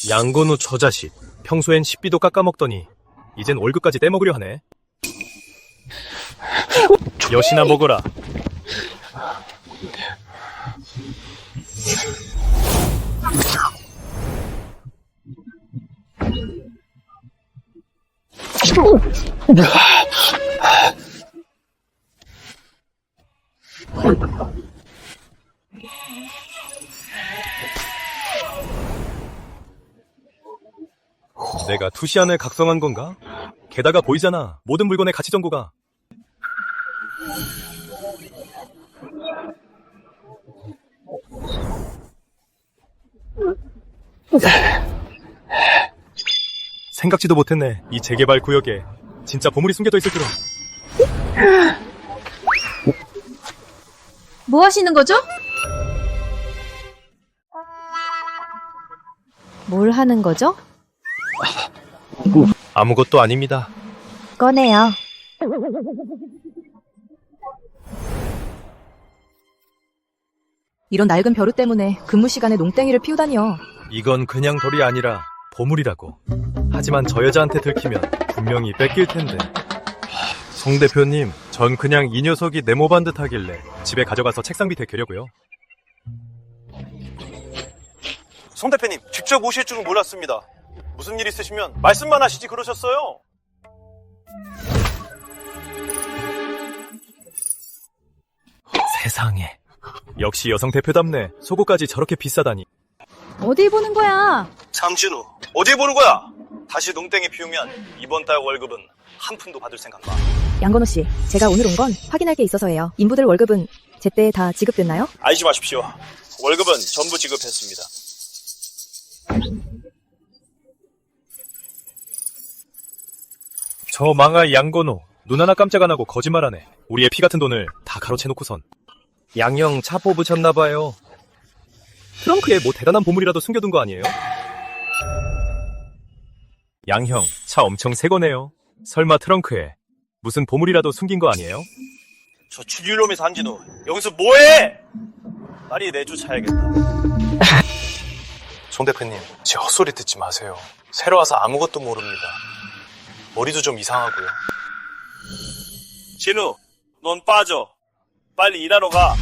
양건우 저 자식. 평소엔 식비도 깎아먹더니 이젠 월급까지 떼먹으려 하네. 여시나 먹어라. 내가 투시안을 각성한 건가? 게다가 보이잖아. 모든 물건의 가치 정보가. 생각지도 못했네. 이 재개발 구역에 진짜 보물이 숨겨져 있을 줄은. 뭐 하시는 거죠? 뭘 하는 거죠? 아무것도 아닙니다. 꺼내요. 이런 낡은 벼루 때문에 근무 시간에 농땡이를 피우다니요. 이건 그냥 돌이 아니라 보물이라고. 하지만 저 여자한테 들키면 분명히 뺏길 텐데. 송 대표님, 전 그냥 이 녀석이 네모반 듯 하길래 집에 가져가서 책상 밑에 개려고요. 송 대표님, 직접 오실 줄은 몰랐습니다. 무슨 일 있으시면 말씀만 하시지 그러셨어요. 세상에. 역시 여성 대표답네. 속옷까지 저렇게 비싸다니. 어디 보는 거야? 삼진우, 어디 보는 거야? 다시 농땡이 피우면 이번 달 월급은 한 푼도 받을 생각 마. 양건우 씨, 제가 오늘 온 건 확인할 게 있어서예요. 인부들 월급은 제때 다 지급됐나요? 알지 마십시오. 월급은 전부 지급했습니다. 저 망할 양건호. 눈 하나 깜짝 안 하고 거짓말하네. 우리의 피 같은 돈을 다 가로채놓고선. 양형 차 뽑으셨나봐요. 트렁크에 뭐 대단한 보물이라도 숨겨둔 거 아니에요? 양형, 차 엄청 새 거네요. 설마 트렁크에 무슨 보물이라도 숨긴 거 아니에요? 저 추질놈의 삼진우, 여기서 뭐해? 빨리 내주 차야겠다. 송 대표님, 제 헛소리 듣지 마세요. 새로 와서 아무것도 모릅니다. 머리도 좀 이상하고요. 진우, 넌 빠져. 빨리 일하러 가.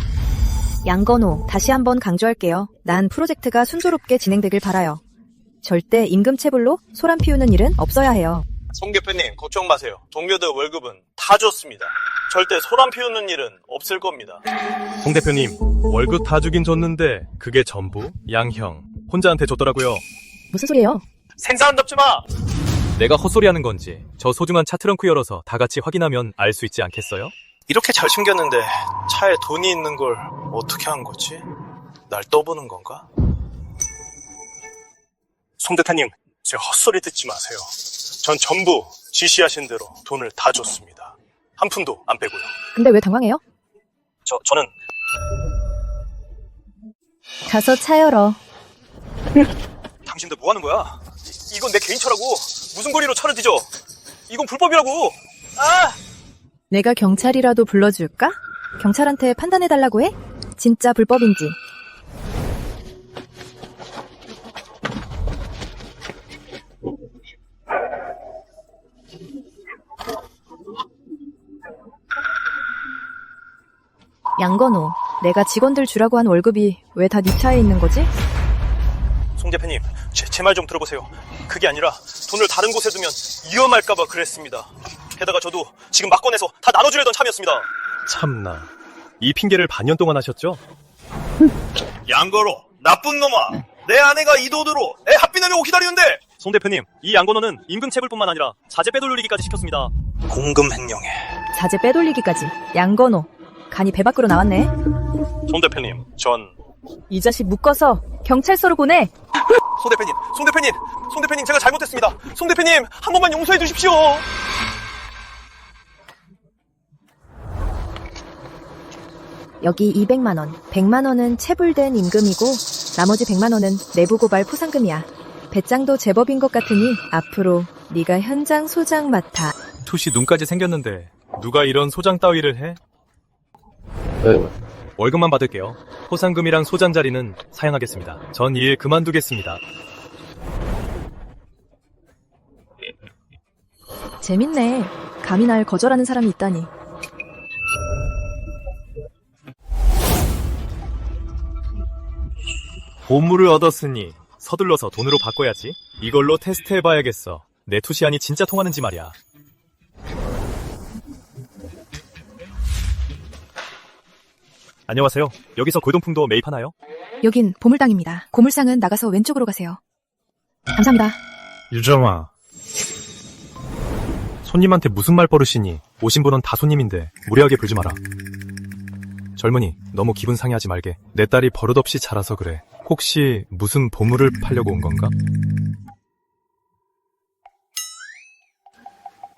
양건우, 다시 한번 강조할게요. 난 프로젝트가 순조롭게 진행되길 바라요. 절대 임금 체불로 소란 피우는 일은 없어야 해요. 송 대표님, 걱정 마세요. 동료들 월급은 다 줬습니다. 절대 소란 피우는 일은 없을 겁니다. 송 대표님, 월급 다 주긴 줬는데 그게 전부? 양형, 혼자한테 줬더라고요. 무슨 소리예요? 생사한답지 마! 내가 헛소리하는 건지 저 소중한 차 트렁크 열어서 다 같이 확인하면 알 수 있지 않겠어요? 이렇게 잘 챙겼는데 차에 돈이 있는 걸 어떻게 한 거지? 날 떠보는 건가? 송 대표님, 제 헛소리 듣지 마세요. 전 전부 지시하신 대로 돈을 다 줬습니다. 한 푼도 안 빼고요. 근데 왜 당황해요? 저는 가서 차 열어. 당신들 뭐 하는 거야? 이건 내 개인 차라고. 무슨 거리로 차를 뒤져? 이건 불법이라고. 아! 내가 경찰이라도 불러줄까? 경찰한테 판단해달라고 해? 진짜 불법인지. 양건우, 내가 직원들 주라고 한 월급이 왜 다 네 차에 있는 거지? 송 대표님, 제 말 좀 들어보세요. 그게 아니라 돈을 다른 곳에 두면 위험할까봐 그랬습니다. 게다가 저도 지금 막 꺼내서 다 나눠주려던 참이었습니다. 참나. 이 핑계를 반년 동안 하셨죠? 양거로, 나쁜 놈아. 내 아내가 이 돈으로 애 학비 내려고 기다리는데. 송 대표님, 이 양건호는 임금 체불뿐만 아니라 자재 빼돌리기까지 시켰습니다. 공금 횡령에. 자재 빼돌리기까지. 양건우, 간이 배 밖으로 나왔네. 송 대표님, 전 이 자식 묶어서 경찰서로 보내. 송 대표님 제가 잘못했습니다. 송 대표님 한 번만 용서해 주십시오. 여기 200만 원, 100만 원은 체불된 임금이고 나머지 100만 원은 내부 고발 포상금이야. 배짱도 제법인 것 같으니 앞으로 네가 현장 소장 맡아. 투시 눈까지 생겼는데 누가 이런 소장 따위를 해? 월급만 받을게요. 포상금이랑 소장 자리는 사양하겠습니다. 전 일 그만두겠습니다. 재밌네. 감히 날 거절하는 사람이 있다니. 보물을 얻었으니 서둘러서 돈으로 바꿔야지. 이걸로 테스트해봐야겠어. 내 투시안이 진짜 통하는지 말이야. 안녕하세요. 여기서 골동품도 매입하나요? 여긴 보물당입니다. 고물상은 나가서 왼쪽으로 가세요. 감사합니다. 유정아. 손님한테 무슨 말 버릇이니? 오신 분은 다 손님인데 무례하게 굴지 마라. 젊은이, 너무 기분 상해하지 말게. 내 딸이 버릇없이 자라서 그래. 혹시 무슨 보물을 팔려고 온 건가?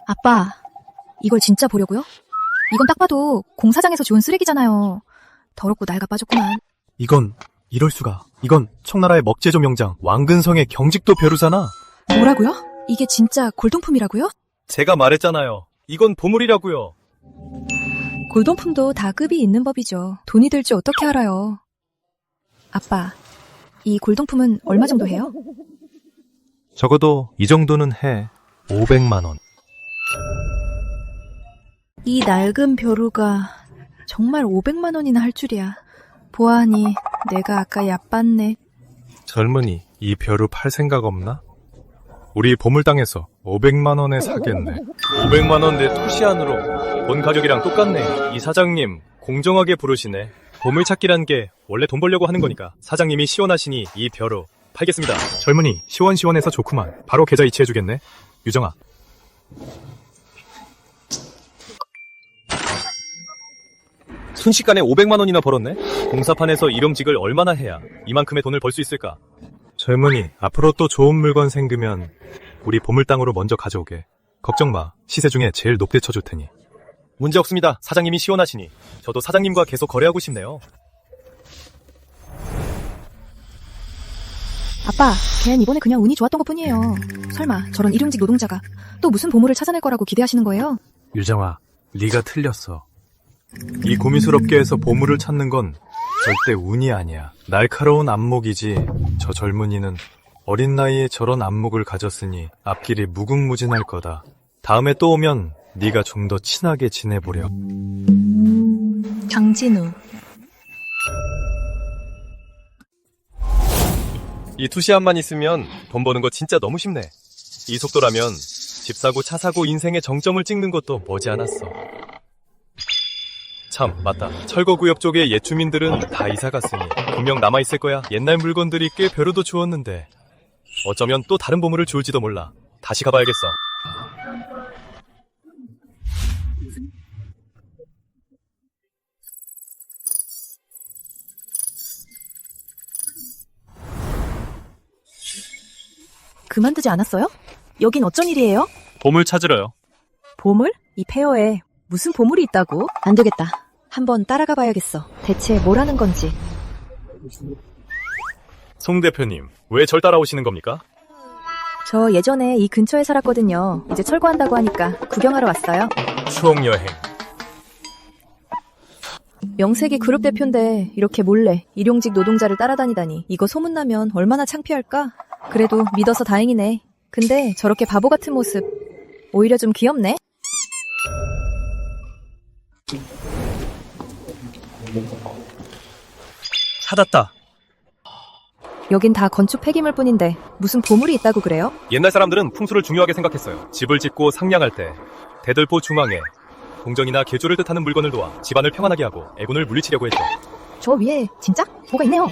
아빠, 이걸 진짜 보려고요? 이건 딱 봐도 공사장에서 주운 쓰레기잖아요. 더럽고 낡아 빠졌구만. 이건 이럴 수가. 이건 청나라의 먹재조 명장 왕근성의 경직도 벼루잖아. 뭐라고요? 이게 진짜 골동품이라고요? 제가 말했잖아요. 이건 보물이라고요. 골동품도 다 급이 있는 법이죠. 돈이 들지 어떻게 알아요? 아빠, 이 골동품은 얼마 정도 해요? 적어도 이 정도는 해. 500만 원. 이 낡은 벼루가 정말 500만 원이나 할 줄이야. 보아하니 내가 아까 얕봤네. 젊은이, 이 벼루 팔 생각 없나? 우리 보물당에서 500만 원에 사겠네. 500만 원 내 투시안으로 본 가격이랑 똑같네. 이 사장님 공정하게 부르시네. 보물찾기란 게 원래 돈 벌려고 하는 거니까 사장님이 시원하시니 이 벼루 팔겠습니다. 젊은이, 시원시원해서 좋구만. 바로 계좌 이체해주겠네. 유정아. 순식간에 500만 원이나 벌었네? 공사판에서 이름직을 얼마나 해야 이만큼의 돈을 벌 수 있을까? 젊은이, 앞으로 또 좋은 물건 생기면 우리 보물땅으로 먼저 가져오게. 걱정 마. 시세 중에 제일 높게 쳐줄 테니. 문제 없습니다. 사장님이 시원하시니. 저도 사장님과 계속 거래하고 싶네요. 아빠, 걘 이번에 그냥 운이 좋았던 것뿐이에요. 설마 저런 일용직 노동자가 또 무슨 보물을 찾아낼 거라고 기대하시는 거예요? 유정아, 네가 틀렸어. 이 고미스럽게 해서 보물을 찾는 건 절대 운이 아니야. 날카로운 안목이지. 저 젊은이는 어린 나이에 저런 안목을 가졌으니 앞길이 무궁무진할 거다. 다음에 또 오면 네가 좀 더 친하게 지내보려. 강진우. 이 투시안만 있으면 돈 버는 거 진짜 너무 쉽네. 이 속도라면 집 사고 차 사고 인생의 정점을 찍는 것도 머지않았어. 참, 맞다. 철거구역 쪽의 옛 주민들은 다 이사 갔으니 분명 남아있을 거야. 옛날 물건들이 꽤 벼루도 주웠는데 어쩌면 또 다른 보물을 주울지도 몰라. 다시 가봐야겠어. 그만두지 않았어요? 여긴 어쩐 일이에요? 보물 찾으러요. 보물? 이 폐허에 무슨 보물이 있다고? 안 되겠다. 한번 따라가 봐야겠어. 대체 뭘 하는 건지. 송 대표님, 왜 절 따라오시는 겁니까? 저 예전에 이 근처에 살았거든요. 이제 철거한다고 하니까 구경하러 왔어요. 추억여행. 명색이 그룹 대표인데 이렇게 몰래 일용직 노동자를 따라다니다니. 이거 소문나면 얼마나 창피할까? 그래도 믿어서 다행이네. 근데 저렇게 바보 같은 모습 오히려 좀 귀엽네? 찾았다. 여긴 다 건축 폐기물 뿐인데 무슨 보물이 있다고 그래요? 옛날 사람들은 풍수를 중요하게 생각했어요. 집을 짓고 상량할 때 대들보 중앙에 공정이나 계조를 뜻하는 물건을 놓아 집안을 평안하게 하고 애군을 물리치려고 했죠. 저 위에 진짜? 뭐가 있네요.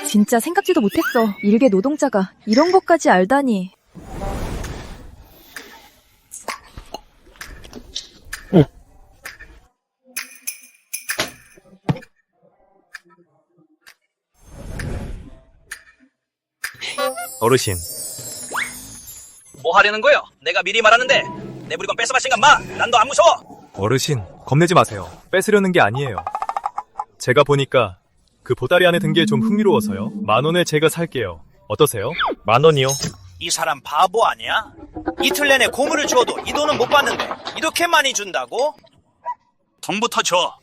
진짜 생각지도 못했어. 일개 노동자가 이런 것까지 알다니. 어르신. 뭐 하려는 거요? 내가 미리 말하는데 내 물건 뺏어가신가 마! 난 너 안 무서워! 어르신, 겁내지 마세요. 뺏으려는 게 아니에요. 제가 보니까 그 보따리 안에 든 게 좀 흥미로워서요. 10,000원에 제가 살게요. 어떠세요? 10,000원이요? 이 사람 바보 아니야? 이틀 내내 고물을 주어도 이 돈은 못 받는데 이렇게 많이 준다고? 돈부터 줘!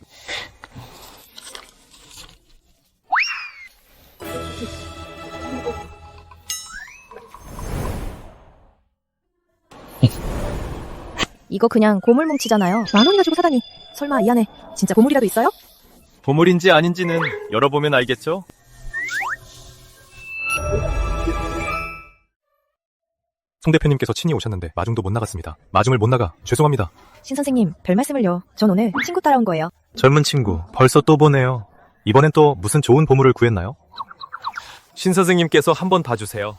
이거 그냥 고물뭉치잖아요. 10,000원이나 주고 사다니. 설마 이 안에 진짜 보물이라도 있어요? 보물인지 아닌지는 열어보면 알겠죠? 송 대표님께서 친히 오셨는데 마중도 못 나갔습니다. 마중을 못 나가 죄송합니다. 신 선생님, 별 말씀을요. 전 오늘 친구 따라온 거예요. 젊은 친구 벌써 또 보네요. 이번엔 또 무슨 좋은 보물을 구했나요? 신 선생님께서 한번 봐주세요.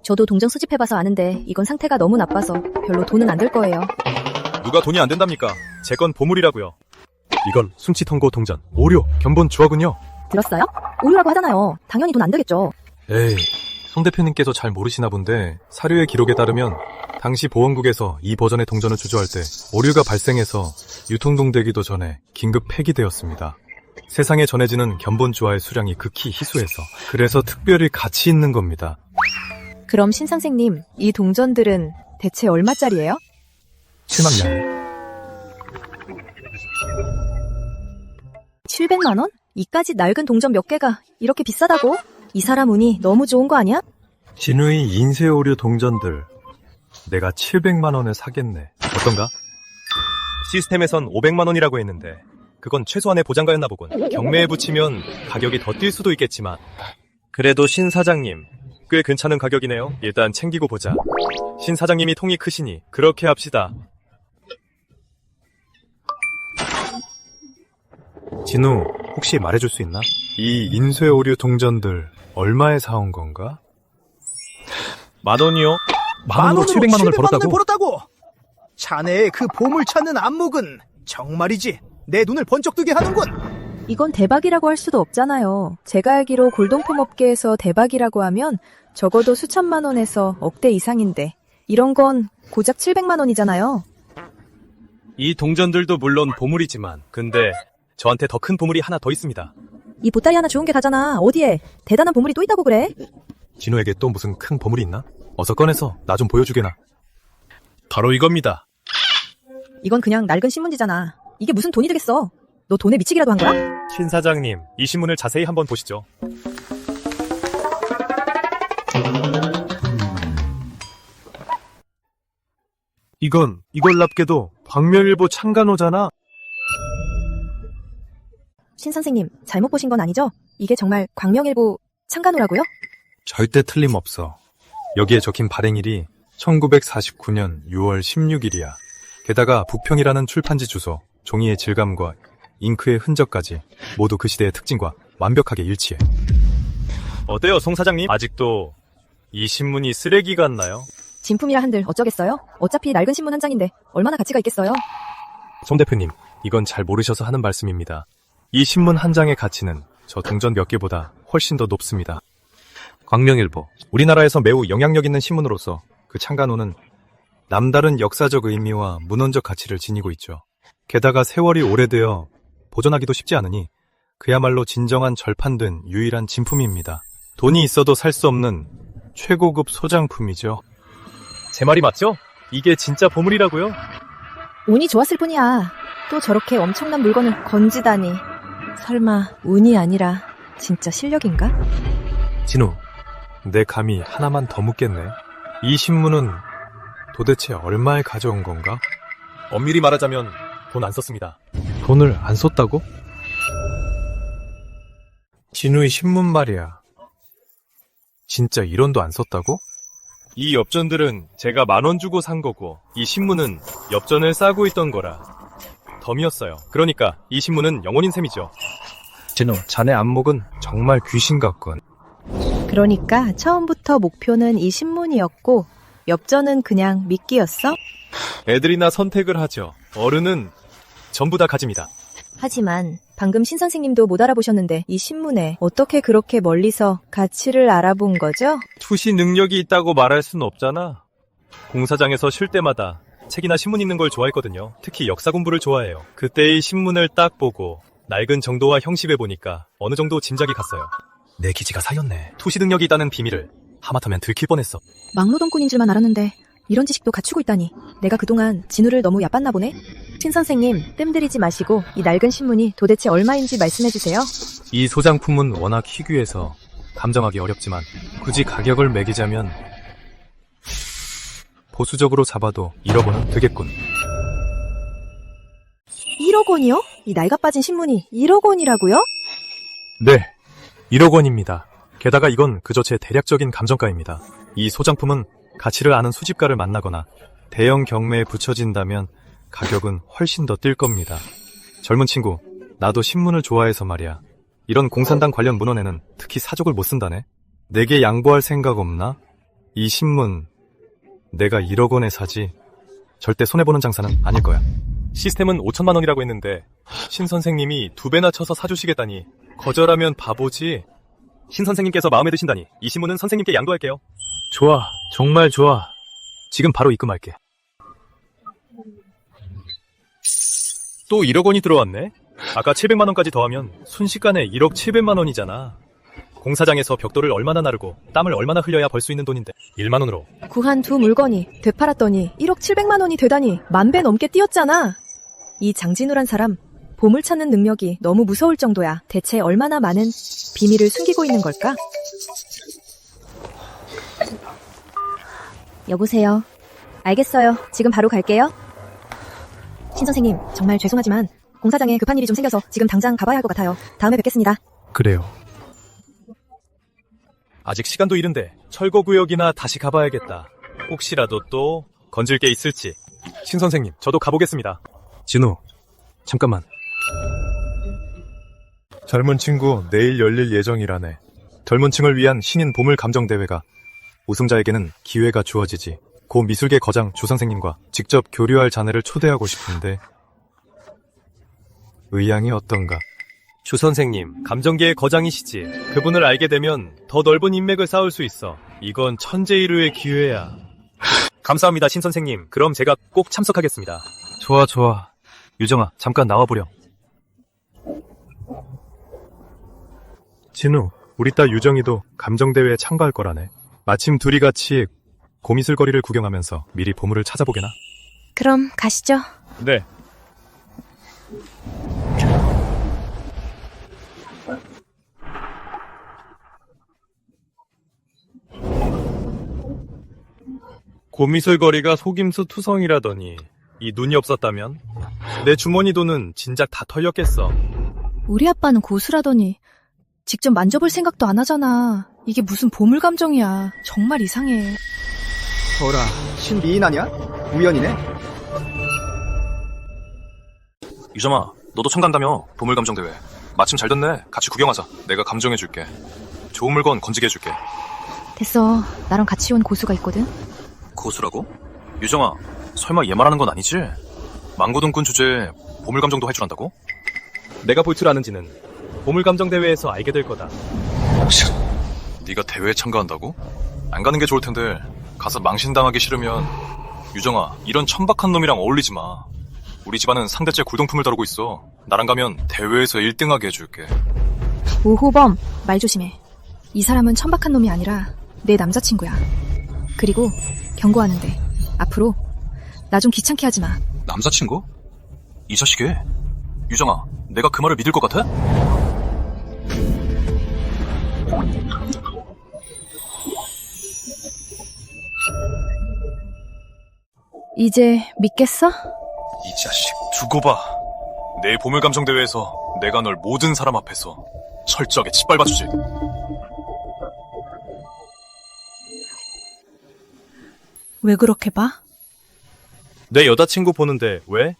저도 동전 수집해봐서 아는데 이건 상태가 너무 나빠서 별로 돈은 안 들 거예요. 누가 돈이 안 된답니까? 제 건 보물이라고요. 이건 순치통고 동전, 오류, 견본 주어군요. 들었어요? 오류라고 하잖아요. 당연히 돈 안 들겠죠. 에이, 송 대표님께서 잘 모르시나 본데 사료의 기록에 따르면 당시 보원국에서 이 버전의 동전을 주조할 때 오류가 발생해서 유통동되기도 전에 긴급 폐기되었습니다. 세상에 전해지는 견본주화의 수량이 극히 희소해서 그래서 특별히 가치 있는 겁니다. 그럼 신 선생님, 이 동전들은 대체 얼마짜리예요? 7만 냥. 700만 원? 이까지 낡은 동전 몇 개가 이렇게 비싸다고? 이 사람 운이 너무 좋은 거 아니야? 진우의 인쇄 오류 동전들 내가 700만 원에 사겠네. 어떤가? 시스템에선 500만 원이라고 했는데 그건 최소한의 보장가였나 보군. 경매에 붙이면 가격이 더 뛸 수도 있겠지만 그래도 신 사장님 꽤 괜찮은 가격이네요. 일단 챙기고 보자. 신 사장님이 통이 크시니 그렇게 합시다. 진우, 혹시 말해줄 수 있나? 이 인쇄 오류 동전들 얼마에 사온 건가? 10,000원이요? 10,000원으로 700만 원을 벌었다고? 자네의 그 보물 찾는 안목은 정말이지 내 눈을 번쩍 뜨게 하는군. 이건 대박이라고 할 수도 없잖아요. 제가 알기로 골동품 업계에서 대박이라고 하면 적어도 수천만 원에서 억대 이상인데 이런 건 고작 700만 원이잖아요. 이 동전들도 물론 보물이지만 근데 저한테 더 큰 보물이 하나 더 있습니다. 이 보따리 하나 좋은 게 다잖아. 어디에? 대단한 보물이 또 있다고 그래? 진우에게 또 무슨 큰 보물이 있나? 어서 꺼내서 나 좀 보여주게나. 바로 이겁니다. 이건 그냥 낡은 신문지잖아. 이게 무슨 돈이 되겠어? 너 돈에 미치기라도 한 거야? 신 사장님, 이 신문을 자세히 한번 보시죠. 이걸 납게도 광명일보 창간호잖아. 신 선생님, 잘못 보신 건 아니죠? 이게 정말 광명일보 창간호라고요? 절대 틀림없어. 여기에 적힌 발행일이 1949년 6월 16일이야. 게다가 부평이라는 출판지 주소, 종이의 질감과 잉크의 흔적까지 모두 그 시대의 특징과 완벽하게 일치해. 어때요, 송 사장님? 아직도 이 신문이 쓰레기 같나요? 진품이라 한들 어쩌겠어요? 어차피 낡은 신문 한 장인데 얼마나 가치가 있겠어요? 송 대표님, 이건 잘 모르셔서 하는 말씀입니다. 이 신문 한 장의 가치는 저 동전 몇 개보다 훨씬 더 높습니다. 광명일보, 우리나라에서 매우 영향력 있는 신문으로서 그 창간호는 남다른 역사적 의미와 문헌적 가치를 지니고 있죠. 게다가 세월이 오래되어 보존하기도 쉽지 않으니 그야말로 진정한 절판된 유일한 진품입니다. 돈이 있어도 살 수 없는 최고급 소장품이죠. 제 말이 맞죠? 이게 진짜 보물이라고요? 운이 좋았을 뿐이야. 또 저렇게 엄청난 물건을 건지다니. 설마 운이 아니라 진짜 실력인가? 진우, 내 감이 하나만 더 묻겠네. 이 신문은 도대체 얼마에 가져온 건가? 엄밀히 말하자면 돈 안 썼습니다. 돈을 안 썼다고? 진우의 신문 말이야. 진짜 1원도 안 썼다고? 이 엽전들은 제가 10,000원 주고 산 거고 이 신문은 엽전을 싸고 있던 거라 덤이었어요. 그러니까 이 신문은 영혼인 셈이죠. 진우, 자네 안목은 정말 귀신 같군. 그러니까 처음부터 목표는 이 신문이었고 엽전은 그냥 미끼였어? 애들이나 선택을 하죠. 어른은 전부 다 가집니다. 하지만 방금 신 선생님도 못 알아보셨는데 이 신문에 어떻게 그렇게 멀리서 가치를 알아본 거죠? 투시 능력이 있다고 말할 수는 없잖아. 공사장에서 쉴 때마다 책이나 신문 읽는 걸 좋아했거든요. 특히 역사 공부를 좋아해요. 그때의 신문을 딱 보고 낡은 정도와 형식을 보니까 어느 정도 짐작이 갔어요. 내 기지가 사였네. 투시 능력이 있다는 비밀을 하마터면 들킬 뻔했어. 막노동꾼인 줄만 알았는데 이런 지식도 갖추고 있다니. 내가 그동안 진우를 너무 얕봤나 보네. 신 선생님, 뜸들이지 마시고 이 낡은 신문이 도대체 얼마인지 말씀해주세요. 이 소장품은 워낙 희귀해서 감정하기 어렵지만 굳이 가격을 매기자면 보수적으로 잡아도 1억 원은 되겠군. 1억 원이요? 이 낡아 빠진 신문이 1억 원이라고요? 네, 1억 원입니다. 게다가 이건 그저 제 대략적인 감정가입니다. 이 소장품은 가치를 아는 수집가를 만나거나 대형 경매에 붙여진다면 가격은 훨씬 더 뛸 겁니다. 젊은 친구, 나도 신문을 좋아해서 말이야. 이런 공산당 관련 문헌에는 특히 사족을 못 쓴다네. 내게 양보할 생각 없나? 이 신문 내가 1억 원에 사지 절대 손해보는 장사는 아닐 거야. 시스템은 5천만 원이라고 했는데 신 선생님이 2배나 쳐서 사주시겠다니 거절하면 바보지. 신 선생님께서 마음에 드신다니 이 신문은 선생님께 양도할게요. 좋아, 정말 좋아. 지금 바로 입금할게. 또 1억 원이 들어왔네? 아까 700만 원까지 더하면 순식간에 1억 700만 원이잖아. 공사장에서 벽돌을 얼마나 나르고 땀을 얼마나 흘려야 벌 수 있는 돈인데 1만 원으로. 구한 두 물건이 되팔았더니 1억 700만 원이 되다니 10,000배 넘게 뛰었잖아. 이 장진우란 사람, 보물 찾는 능력이 너무 무서울 정도야. 대체 얼마나 많은 비밀을 숨기고 있는 걸까? 여보세요. 알겠어요. 지금 바로 갈게요. 신 선생님, 정말 죄송하지만 공사장에 급한 일이 좀 생겨서 지금 당장 가봐야 할 것 같아요. 다음에 뵙겠습니다. 그래요. 아직 시간도 이른데 철거구역이나 다시 가봐야겠다. 혹시라도 또 건질 게 있을지. 신 선생님, 저도 가보겠습니다. 진우, 잠깐만. 젊은 친구, 내일 열릴 예정이라네. 젊은 층을 위한 신인 보물 감정 대회가 우승자에게는 기회가 주어지지. 고 미술계 거장 주 선생님과 직접 교류할 자네를 초대하고 싶은데 의향이 어떤가? 주 선생님, 감정계의 거장이시지. 그분을 알게 되면 더 넓은 인맥을 쌓을 수 있어. 이건 천재일우의 기회야. 감사합니다, 신 선생님. 그럼 제가 꼭 참석하겠습니다. 좋아, 좋아. 유정아, 잠깐 나와보렴. 진우, 우리 딸 유정이도 감정대회에 참가할 거라네. 마침 둘이 같이 고미술거리를 구경하면서 미리 보물을 찾아보게나? 그럼 가시죠. 네. 고미술거리가 속임수 투성이라더니 이 눈이 없었다면? 내 주머니 돈은 진작 다 털렸겠어. 우리 아빠는 고수라더니 직접 만져볼 생각도 안 하잖아. 이게 무슨 보물 감정이야. 정말 이상해. 어라, 신비인 아냐? 우연이네. 유정아, 너도 참가한다며? 보물감정대회. 마침 잘 됐네. 같이 구경하자. 내가 감정해줄게. 좋은 물건 건지게 해줄게. 됐어. 나랑 같이 온 고수가 있거든. 고수라고? 유정아, 설마 얘 말하는 건 아니지? 망고등꾼 주제에 보물감정도 할 줄 안다고? 내가 볼 줄 아는지는 보물감정대회에서 알게 될 거다. 네가 대회에 참가한다고? 안 가는 게 좋을 텐데 가서 망신당하기 싫으면 유정아, 이런 천박한 놈이랑 어울리지 마. 우리 집안은 상대째 골동품을 다루고 있어. 나랑 가면 대회에서 1등하게 해줄게. 오호범, 말 조심해. 이 사람은 천박한 놈이 아니라 내 남자친구야. 그리고 경고하는데 앞으로 나 좀 귀찮게 하지 마. 남자친구? 이 자식이? 유정아, 내가 그 말을 믿을 것 같아? 이제 믿겠어? 이 자식, 두고 봐. 내일 보물감정대회에서 내가 널 모든 사람 앞에서 철저하게 짓밟아주지. 왜 그렇게 봐? 내 여자친구 보는데 왜?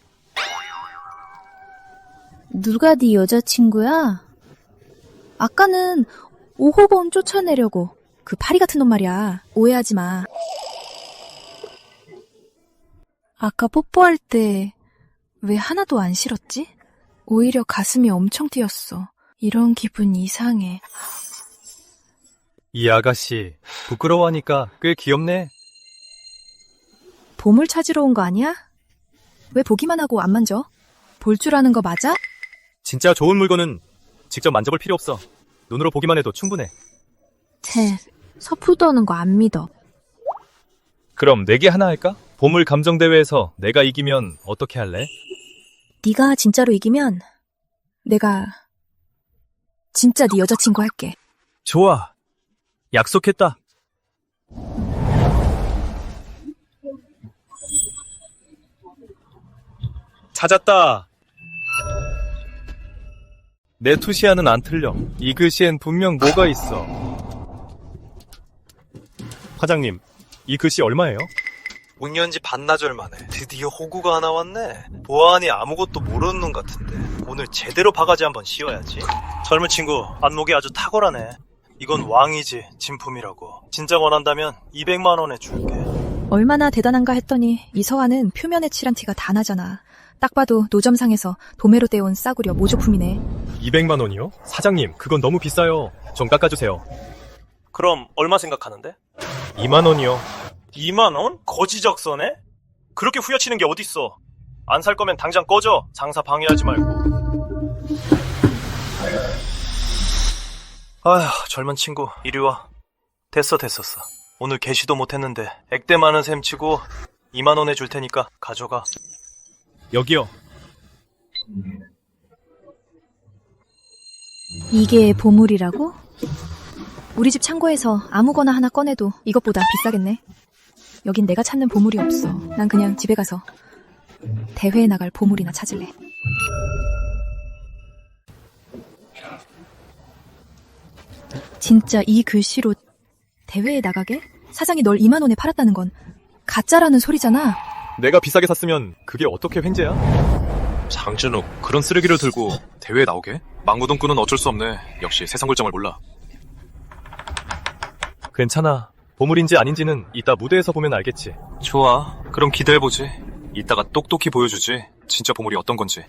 누가 네 여자친구야? 아까는 오호범 쫓아내려고 그 파리 같은 놈 말이야. 오해하지 마. 아까 뽀뽀할 때 왜 하나도 안 싫었지? 오히려 가슴이 엄청 뛰었어. 이런 기분 이상해. 이 아가씨, 부끄러워하니까 꽤 귀엽네. 보물 찾으러 온 거 아니야? 왜 보기만 하고 안 만져? 볼 줄 아는 거 맞아? 진짜 좋은 물건은 직접 만져볼 필요 없어. 눈으로 보기만 해도 충분해. 쟤 서푸드하는 거 안 믿어. 그럼 내게 하나 할까? 보물 감정대회에서 내가 이기면 어떻게 할래? 네가 진짜로 이기면 내가 진짜 네 여자친구 할게. 좋아. 약속했다. 찾았다. 내 투시아는 안 틀려. 이 글씨엔 분명 뭐가 있어. 과장님, 이 글씨 얼마예요? 5년지 반나절 만에 드디어 호구가 하나 왔네. 보아하니 아무것도 모르는 놈 같은데 오늘 제대로 바가지 한번 씌워야지. 젊은 친구 안목이 아주 탁월하네. 이건 왕이지 진품이라고. 진짜 원한다면 200만 원에 줄게. 얼마나 대단한가 했더니 이 서한은 표면에 칠한 티가 다 나잖아. 딱 봐도 노점상에서 도매로 떼온 싸구려 모조품이네. 200만 원이요? 사장님, 그건 너무 비싸요. 좀 깎아주세요. 그럼 얼마 생각하는데? 2만 원이요. 2만 원? 거지적서네? 그렇게 후려치는 게 어딨어. 안 살 거면 당장 꺼져. 장사 방해하지 말고. 아휴, 젊은 친구 이리 와. 됐었어. 오늘 개시도 못했는데 액대 많은 셈 치고 2만 원에 줄 테니까 가져가. 여기요. 이게 보물이라고? 우리 집 창고에서 아무거나 하나 꺼내도 이것보다 비싸겠네. 여긴 내가 찾는 보물이 없어. 난 그냥 집에 가서 대회에 나갈 보물이나 찾을래. 진짜 이 글씨로 대회에 나가게? 사장이 널 2만 원에 팔았다는 건 가짜라는 소리잖아. 내가 비싸게 샀으면 그게 어떻게 횡재야? 장진욱, 그런 쓰레기를 들고 대회에 나오게? 망고동꾼은 어쩔 수 없네. 역시 세상 굴정을 몰라. 괜찮아. 보물인지 아닌지는 이따 무대에서 보면 알겠지. 좋아. 그럼 기대해보지. 이따가 똑똑히 보여주지. 진짜 보물이 어떤 건지.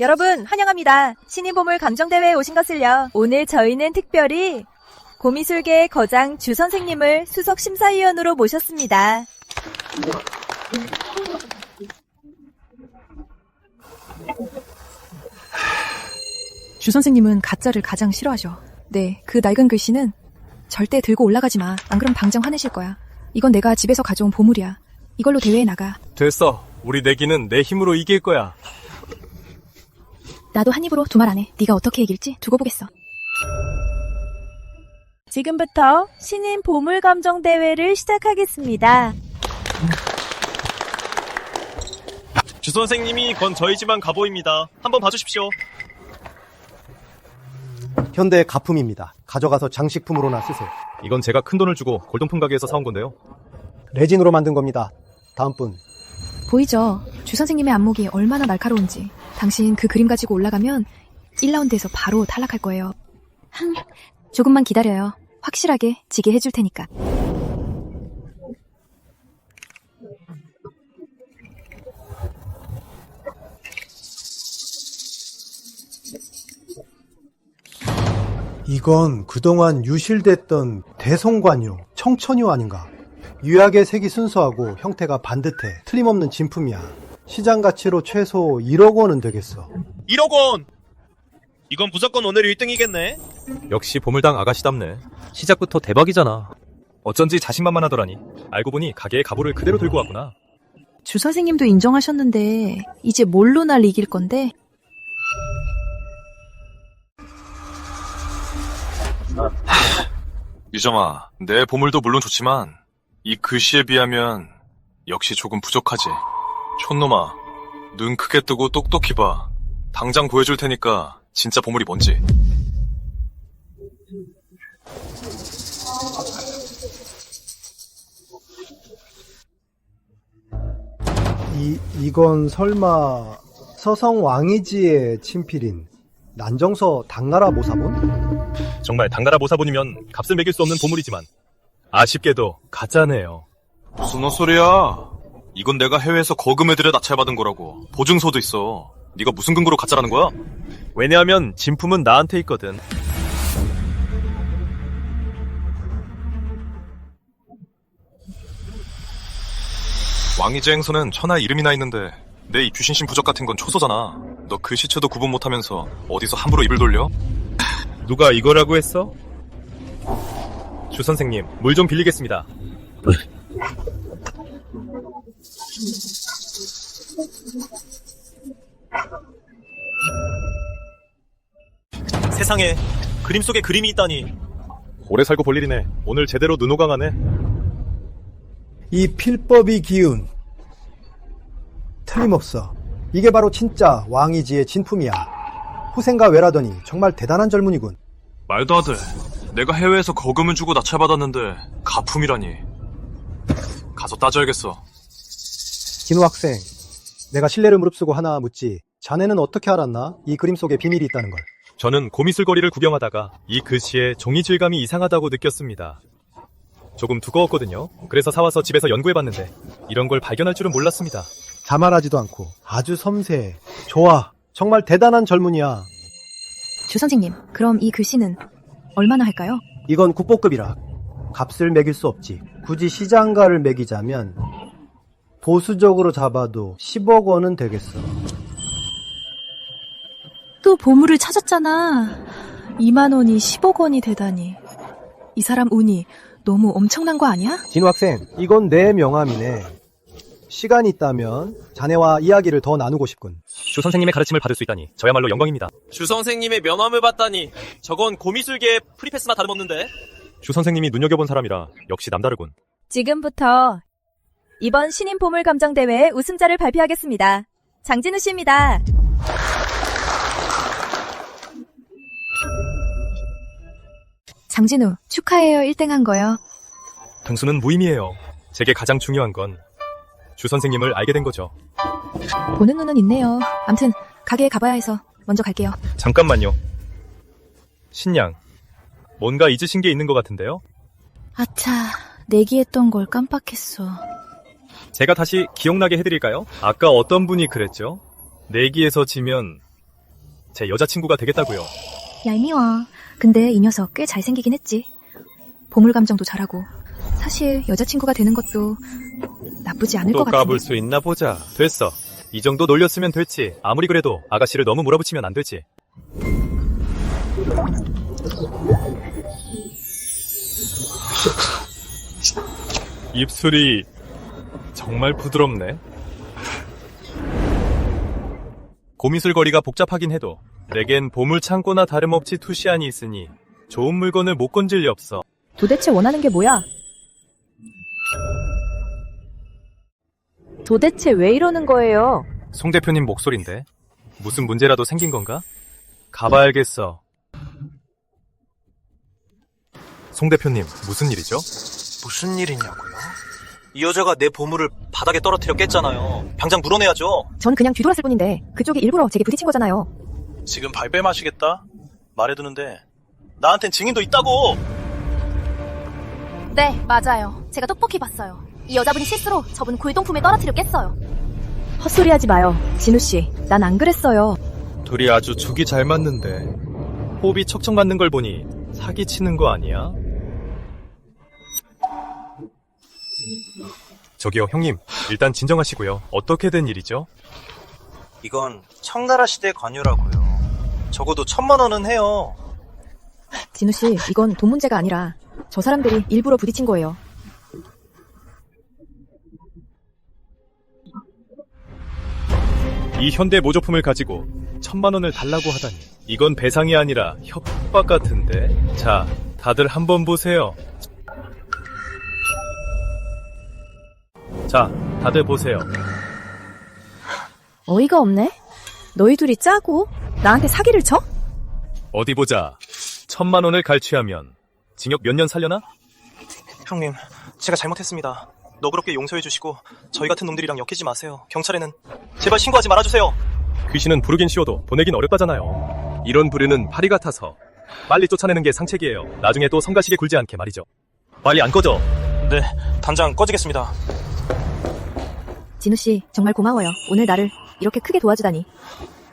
여러분 환영합니다. 신인보물 감정대회에 오신 것을요. 오늘 저희는 특별히 고미술계의 거장 주 선생님을 수석 심사위원으로 모셨습니다. 주 선생님은 가짜를 가장 싫어하셔. 네, 그 낡은 글씨는 절대 들고 올라가지 마. 안 그럼 당장 화내실 거야. 이건 내가 집에서 가져온 보물이야. 이걸로 대회에 나가. 됐어. 우리 내기는 내 힘으로 이길 거야. 나도 한 입으로 두 말 안 해. 네가 어떻게 이길지 두고 보겠어. 지금부터 신인 보물 감정 대회를 시작하겠습니다. 주 선생님이 건 저희 집안 가보입니다. 한번 봐주십시오. 현대 가품입니다. 가져가서 장식품으로나 쓰세요. 이건 제가 큰 돈을 주고 골동품 가게에서 사온 건데요. 레진으로 만든 겁니다. 다음 분. 보이죠? 주 선생님의 안목이 얼마나 날카로운지. 당신 그 그림 가지고 올라가면 1라운드에서 바로 탈락할 거예요. 조금만 기다려요. 확실하게 지게 해줄 테니까. 이건 그동안 유실됐던 대성관유, 청천유 아닌가? 유약의 색이 순수하고 형태가 반듯해 틀림없는 진품이야. 시장 가치로 최소 1억 원은 되겠어. 1억 원! 이건 무조건 오늘 1등이겠네. 역시 보물당 아가씨답네. 시작부터 대박이잖아. 어쩐지 자신만만하더라니. 알고 보니 가게의 가보를 그대로 들고 왔구나. 주 선생님도 인정하셨는데 이제 뭘로 날 이길 건데? 유정아, 내 보물도 물론 좋지만 이 글씨에 비하면 역시 조금 부족하지. 촌놈아, 눈 크게 뜨고 똑똑히 봐. 당장 보여줄 테니까 진짜 보물이 뭔지. 이건 설마 서성 왕이지의 친필인 난정서 당나라 모사본? 정말 당나라 모사본이면 값을 매길 수 없는 보물이지만 아쉽게도 가짜네요. 무슨 헛소리야. 이건 내가 해외에서 거금애들에 낙찰받은 거라고. 보증서도 있어. 네가 무슨 근거로 가짜라는 거야? 왜냐하면 진품은 나한테 있거든. 왕이제 행서는 천하 이름이나 있는데 내 이 규신신 부적 같은 건 초소잖아. 너 글씨체도 구분 못하면서 어디서 함부로 입을 돌려? 누가 이거라고 했어? 주 선생님, 물 좀 빌리겠습니다. 세상에, 그림 속에 그림이 있다니. 오래 살고 볼 일이네. 오늘 제대로 눈호강하네. 이 필법이 기운. 틀림없어. 이게 바로 진짜 왕이지의 진품이야. 후생과 외라더니 정말 대단한 젊은이군. 말도 안 돼. 내가 해외에서 거금을 주고 낙찰받았는데 가품이라니. 가서 따져야겠어. 진우 학생, 내가 신뢰를 무릅쓰고 하나 묻지. 자네는 어떻게 알았나? 이 그림 속에 비밀이 있다는 걸. 저는 고미술거리를 구경하다가 이 글씨의 종이 질감이 이상하다고 느꼈습니다. 조금 두꺼웠거든요. 그래서 사와서 집에서 연구해봤는데 이런 걸 발견할 줄은 몰랐습니다. 자말하지도 않고 아주 섬세해. 좋아. 정말 대단한 젊은이야. 주 선생님, 그럼 이 글씨는 얼마나 할까요? 이건 국보급이라 값을 매길 수 없지. 굳이 시장가를 매기자면 보수적으로 잡아도 10억 원은 되겠어. 또 보물을 찾았잖아. 2만 원이 10억 원이 되다니. 이 사람 운이 너무 엄청난 거 아니야? 진우 학생, 이건 내 명함이네. 시간이 있다면 자네와 이야기를 더 나누고 싶군. 주 선생님의 가르침을 받을 수 있다니 저야말로 영광입니다. 주 선생님의 면함을 봤다니. 저건 고미술계의 프리패스나 다름없는데. 주 선생님이 눈여겨본 사람이라 역시 남다르군. 지금부터 이번 신인 보물 감정 대회 우승자를 발표하겠습니다. 장진우 씨입니다. 장진우, 축하해요. 1등한 거요. 등수는 무의미해요. 제게 가장 중요한 건 주 선생님을 알게 된 거죠. 보는 눈은 있네요. 암튼 가게에 가봐야 해서 먼저 갈게요. 잠깐만요. 신양, 뭔가 잊으신 게 있는 것 같은데요? 아차, 내기했던 걸 깜빡했어. 제가 다시 기억나게 해드릴까요? 아까 어떤 분이 그랬죠? 내기에서 지면 제 여자친구가 되겠다고요. 얄미워. 근데 이 녀석 꽤 잘생기긴 했지. 보물 감정도 잘하고. 사실 여자친구가 되는 것도 나쁘지 않을 것 또 같은데. 까불 수 있나 보자. 됐어. 이 정도 놀렸으면 됐지. 아무리 그래도 아가씨를 너무 몰아붙이면 안 되지. 입술이 정말 부드럽네. 고미술거리가 복잡하긴 해도 내겐 보물 창고나 다름없이 투시안이 있으니 좋은 물건을 못 건질 리 없어. 도대체 원하는 게 뭐야? 도대체 왜 이러는 거예요? 송 대표님 목소린데 무슨 문제라도 생긴 건가? 가봐야겠어. 송 대표님 무슨 일이죠? 무슨 일이냐고요? 이 여자가 내 보물을 바닥에 떨어뜨려 깼잖아요. 당장 물어내야죠. 전 그냥 뒤돌았을 뿐인데 그쪽이 일부러 제게 부딪힌 거잖아요. 지금 발뺌하시겠다? 말해두는데 나한텐 증인도 있다고. 네, 맞아요. 제가 똑똑히 봤어요. 이 여자분이 실수로 저분 골동품에 떨어뜨려 깼어요. 헛소리하지 마요. 진우 씨, 난 안 그랬어요. 둘이 아주 죽이 잘 맞는데 호흡이 척척 맞는 걸 보니 사기치는 거 아니야? 저기요 형님, 일단 진정하시고요. 어떻게 된 일이죠? 이건 청나라 시대 관유라고요. 적어도 1,000만 원은 해요. 진우 씨, 이건 돈 문제가 아니라 저 사람들이 일부러 부딪힌 거예요. 이 현대 모조품을 가지고 1,000만 원을 달라고 하다니 이건 배상이 아니라 협박 같은데. 자, 다들 한번 보세요. 자, 다들 보세요. 어이가 없네. 너희 둘이 짜고 나한테 사기를 쳐? 어디 보자. 1,000만 원을 갈취하면 징역 몇 년 살려나? 형님, 제가 잘못했습니다. 너그럽게 용서해주시고 저희 같은 놈들이랑 엮이지 마세요. 경찰에는 제발 신고하지 말아주세요. 귀신은 부르긴 쉬워도 보내긴 어렵다잖아요. 이런 부류는 파리 같아서 빨리 쫓아내는 게 상책이에요. 나중에 또 성가시게 굴지 않게 말이죠. 빨리 안 꺼져. 네, 당장 꺼지겠습니다. 진우 씨, 정말 고마워요. 오늘 나를 이렇게 크게 도와주다니.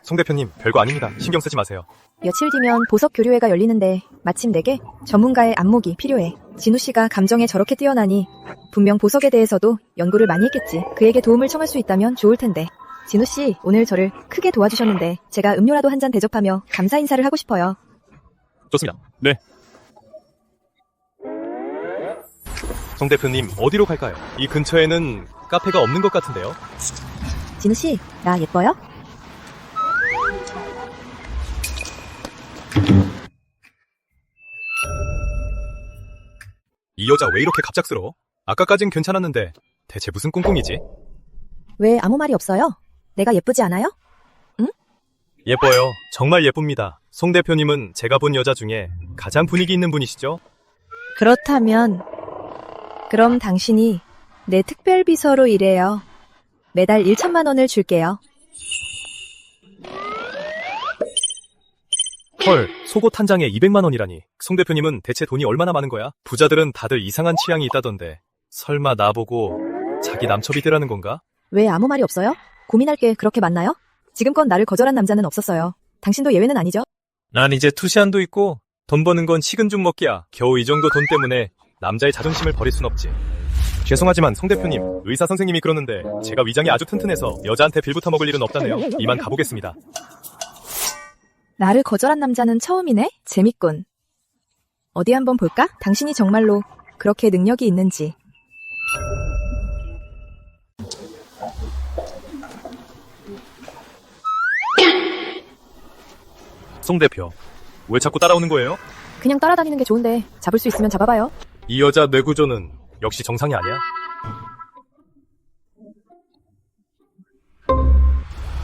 송 대표님, 별거 아닙니다. 신경 쓰지 마세요. 며칠 뒤면 보석 교류회가 열리는데 마침 내게 전문가의 안목이 필요해. 진우 씨가 감정에 저렇게 뛰어나니 분명 보석에 대해서도 연구를 많이 했겠지. 그에게 도움을 청할 수 있다면 좋을 텐데. 진우 씨, 오늘 저를 크게 도와주셨는데 제가 음료라도 한 잔 대접하며 감사 인사를 하고 싶어요. 좋습니다. 네. 송 대표님, 어디로 갈까요? 이 근처에는 카페가 없는 것 같은데요. 진우 씨, 나 예뻐요? 이 여자 왜 이렇게 갑작스러워? 아까까진 괜찮았는데 대체 무슨 꿍꿍이지? 왜 아무 말이 없어요? 내가 예쁘지 않아요? 예뻐요. 정말 예쁩니다. 송 대표님은 제가 본 여자 중에 가장 분위기 있는 분이시죠? 그렇다면 그럼 당신이 내 특별비서로 일해요. 매달 1천만 원을 줄게요. 헐, 속옷 한 장에 200만 원이라니. 송 대표님은 대체 돈이 얼마나 많은 거야? 부자들은 다들 이상한 취향이 있다던데. 설마 나보고 자기 남첩이더라는 건가? 왜 아무 말이 없어요? 고민할 게 그렇게 많나요? 지금껏 나를 거절한 남자는 없었어요. 당신도 예외는 아니죠? 난 이제 투시안도 있고 돈 버는 건 식은 죽 먹기야. 겨우 이 정도 돈 때문에 남자의 자존심을 버릴 순 없지. 죄송하지만 송 대표님, 의사 선생님이 그러는데 제가 위장이 아주 튼튼해서 여자한테 빌부터 먹을 일은 없다네요. 이만 가보겠습니다. 나를 거절한 남자는 처음이네? 재밌군. 어디 한번 볼까? 당신이 정말로 그렇게 능력이 있는지. 송 대표, 왜 자꾸 따라오는 거예요? 그냥 따라다니는 게 좋은데 잡을 수 있으면 잡아봐요. 이 여자 뇌구조는 역시 정상이 아니야?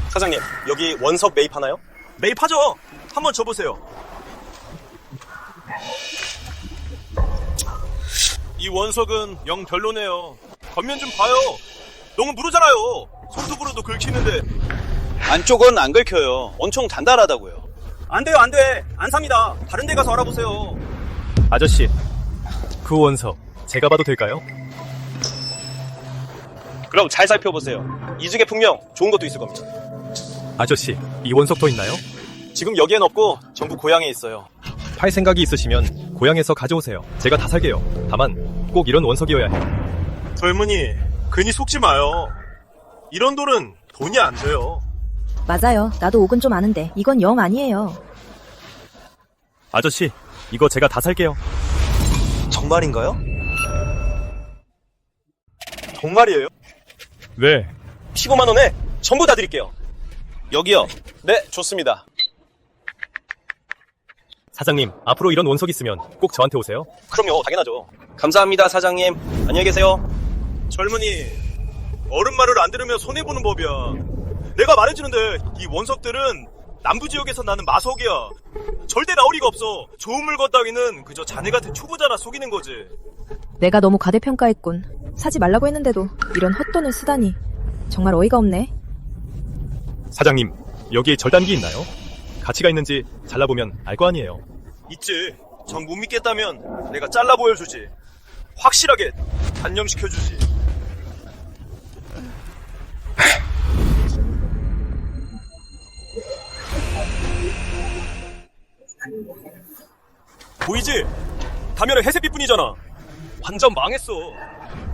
사장님, 여기 원석 매입하나요? 매입하죠. 한번 줘보세요. 이 원석은 영 별로네요. 겉면 좀 봐요. 너무 무르잖아요. 손톱으로도 긁히는데. 안쪽은 안 긁혀요. 엄청 단단하다고요. 안 돼요, 안 돼. 안 삽니다. 다른 데 가서 알아보세요. 아저씨, 그 원석 제가 봐도 될까요? 그럼 잘 살펴보세요. 이 중에 분명 좋은 것도 있을 겁니다. 아저씨, 이 원석 더 있나요? 지금 여기엔 없고 전부 고향에 있어요. 팔 생각이 있으시면 고향에서 가져오세요. 제가 다 살게요. 다만 꼭 이런 원석이어야 해요. 젊은이, 괜히 속지 마요. 이런 돌은 돈이 안 돼요. 맞아요. 나도 옥은 좀 아는데 이건 영 아니에요. 아저씨, 이거 제가 다 살게요. 정말인가요? 정말이에요? 왜? 15만 원에 전부 다 드릴게요. 여기요. 네, 좋습니다. 사장님, 앞으로 이런 원석 있으면 꼭 저한테 오세요. 그럼요, 당연하죠. 감사합니다, 사장님. 안녕히 계세요. 젊은이, 어른 말을 안 들으면 손해보는 법이야. 내가 말해주는데 이 원석들은 남부지역에서 나는 마석이야. 절대 나올 리가 없어. 좋은 물건 따위는 그저 자네 같은 초보자나 속이는 거지. 내가 너무 과대평가했군. 사지 말라고 했는데도 이런 헛돈을 쓰다니. 정말 어이가 없네. 사장님, 여기에 절단기 있나요? 가치가 있는지 잘라보면 알 거 아니에요. 있지. 전 못 믿겠다면 내가 잘라 보여주지. 확실하게 단념시켜주지. 보이지? 가면은 회색빛뿐이잖아. 완전 망했어.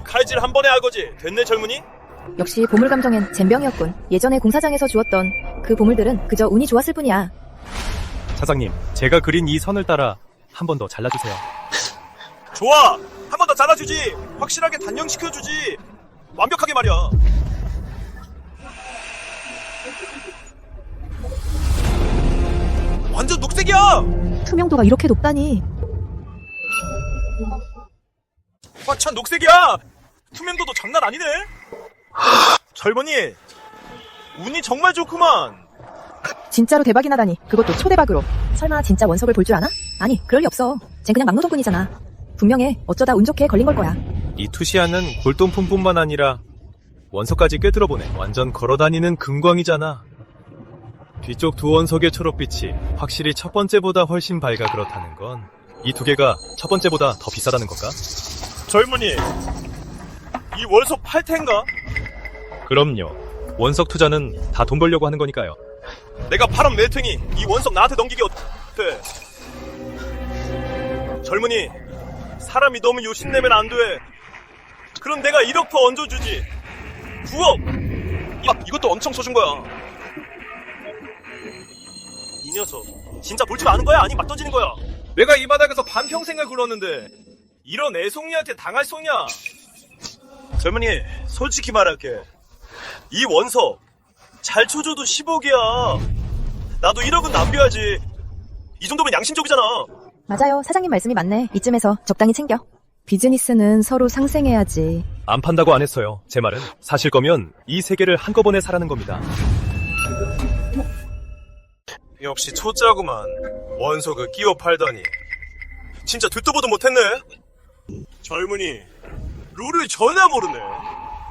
칼질 한 번에 할 거지. 됐네, 젊은이? 역시 보물 감정엔 젬병이었군. 예전에 공사장에서 주웠던 그 보물들은 그저 운이 좋았을 뿐이야. 사장님, 제가 그린 이 선을 따라 한 번 더 잘라주세요. 좋아! 한 번 더 잘라주지! 확실하게 단념시켜주지! 완벽하게 말이야. 완전 녹색이야! 투명도가 이렇게 높다니. 화찬 녹색이야! 투명도도 장난 아니네? 젊은이, 운이 정말 좋구만! 진짜로 대박이 나다니. 그것도 초대박으로. 설마 진짜 원석을 볼 줄 아나? 아니, 그럴 리 없어. 쟨 그냥 막노동꾼이잖아. 분명해. 어쩌다 운 좋게 걸린 걸 거야. 이 투시아는 골동품뿐만 아니라 원석까지 꿰뚫어보네. 완전 걸어다니는 금광이잖아. 뒤쪽 두 원석의 초록빛이 확실히 첫 번째보다 훨씬 밝아. 그렇다는 건 이 두 개가 첫 번째보다 더 비싸다는 건가? 젊은이, 이 원석 팔 텐가? 그럼요. 원석 투자는 다 돈 벌려고 하는 거니까요. 내가 팔은 매탱이 이 원석 나한테 넘기기 어때? 젊은이, 사람이 너무 욕심내면 안 돼. 그럼 내가 1억 더 얹어주지. 9억! 야, 이것도 엄청 써준 거야. 이 녀석, 진짜 볼 줄 아는 거야? 아니 막 던지는 거야? 내가 이 바닥에서 반평생을 굴렀는데 이런 애송이한테 당할 속냐? 젊은이, 솔직히 말할게. 이 원석 잘 쳐줘도 10억이야. 나도 1억은 남겨야지. 이 정도면 양심적이잖아. 맞아요. 사장님 말씀이 맞네. 이쯤에서 적당히 챙겨. 비즈니스는 서로 상생해야지. 안 판다고 안 했어요. 제 말은 사실 거면 이 세계를 한꺼번에 사라는 겁니다. 역시 초짜구만. 원석을 끼워 팔다니. 진짜 듣도 보도 못했네. 젊은이, 룰을 전혀 모르네.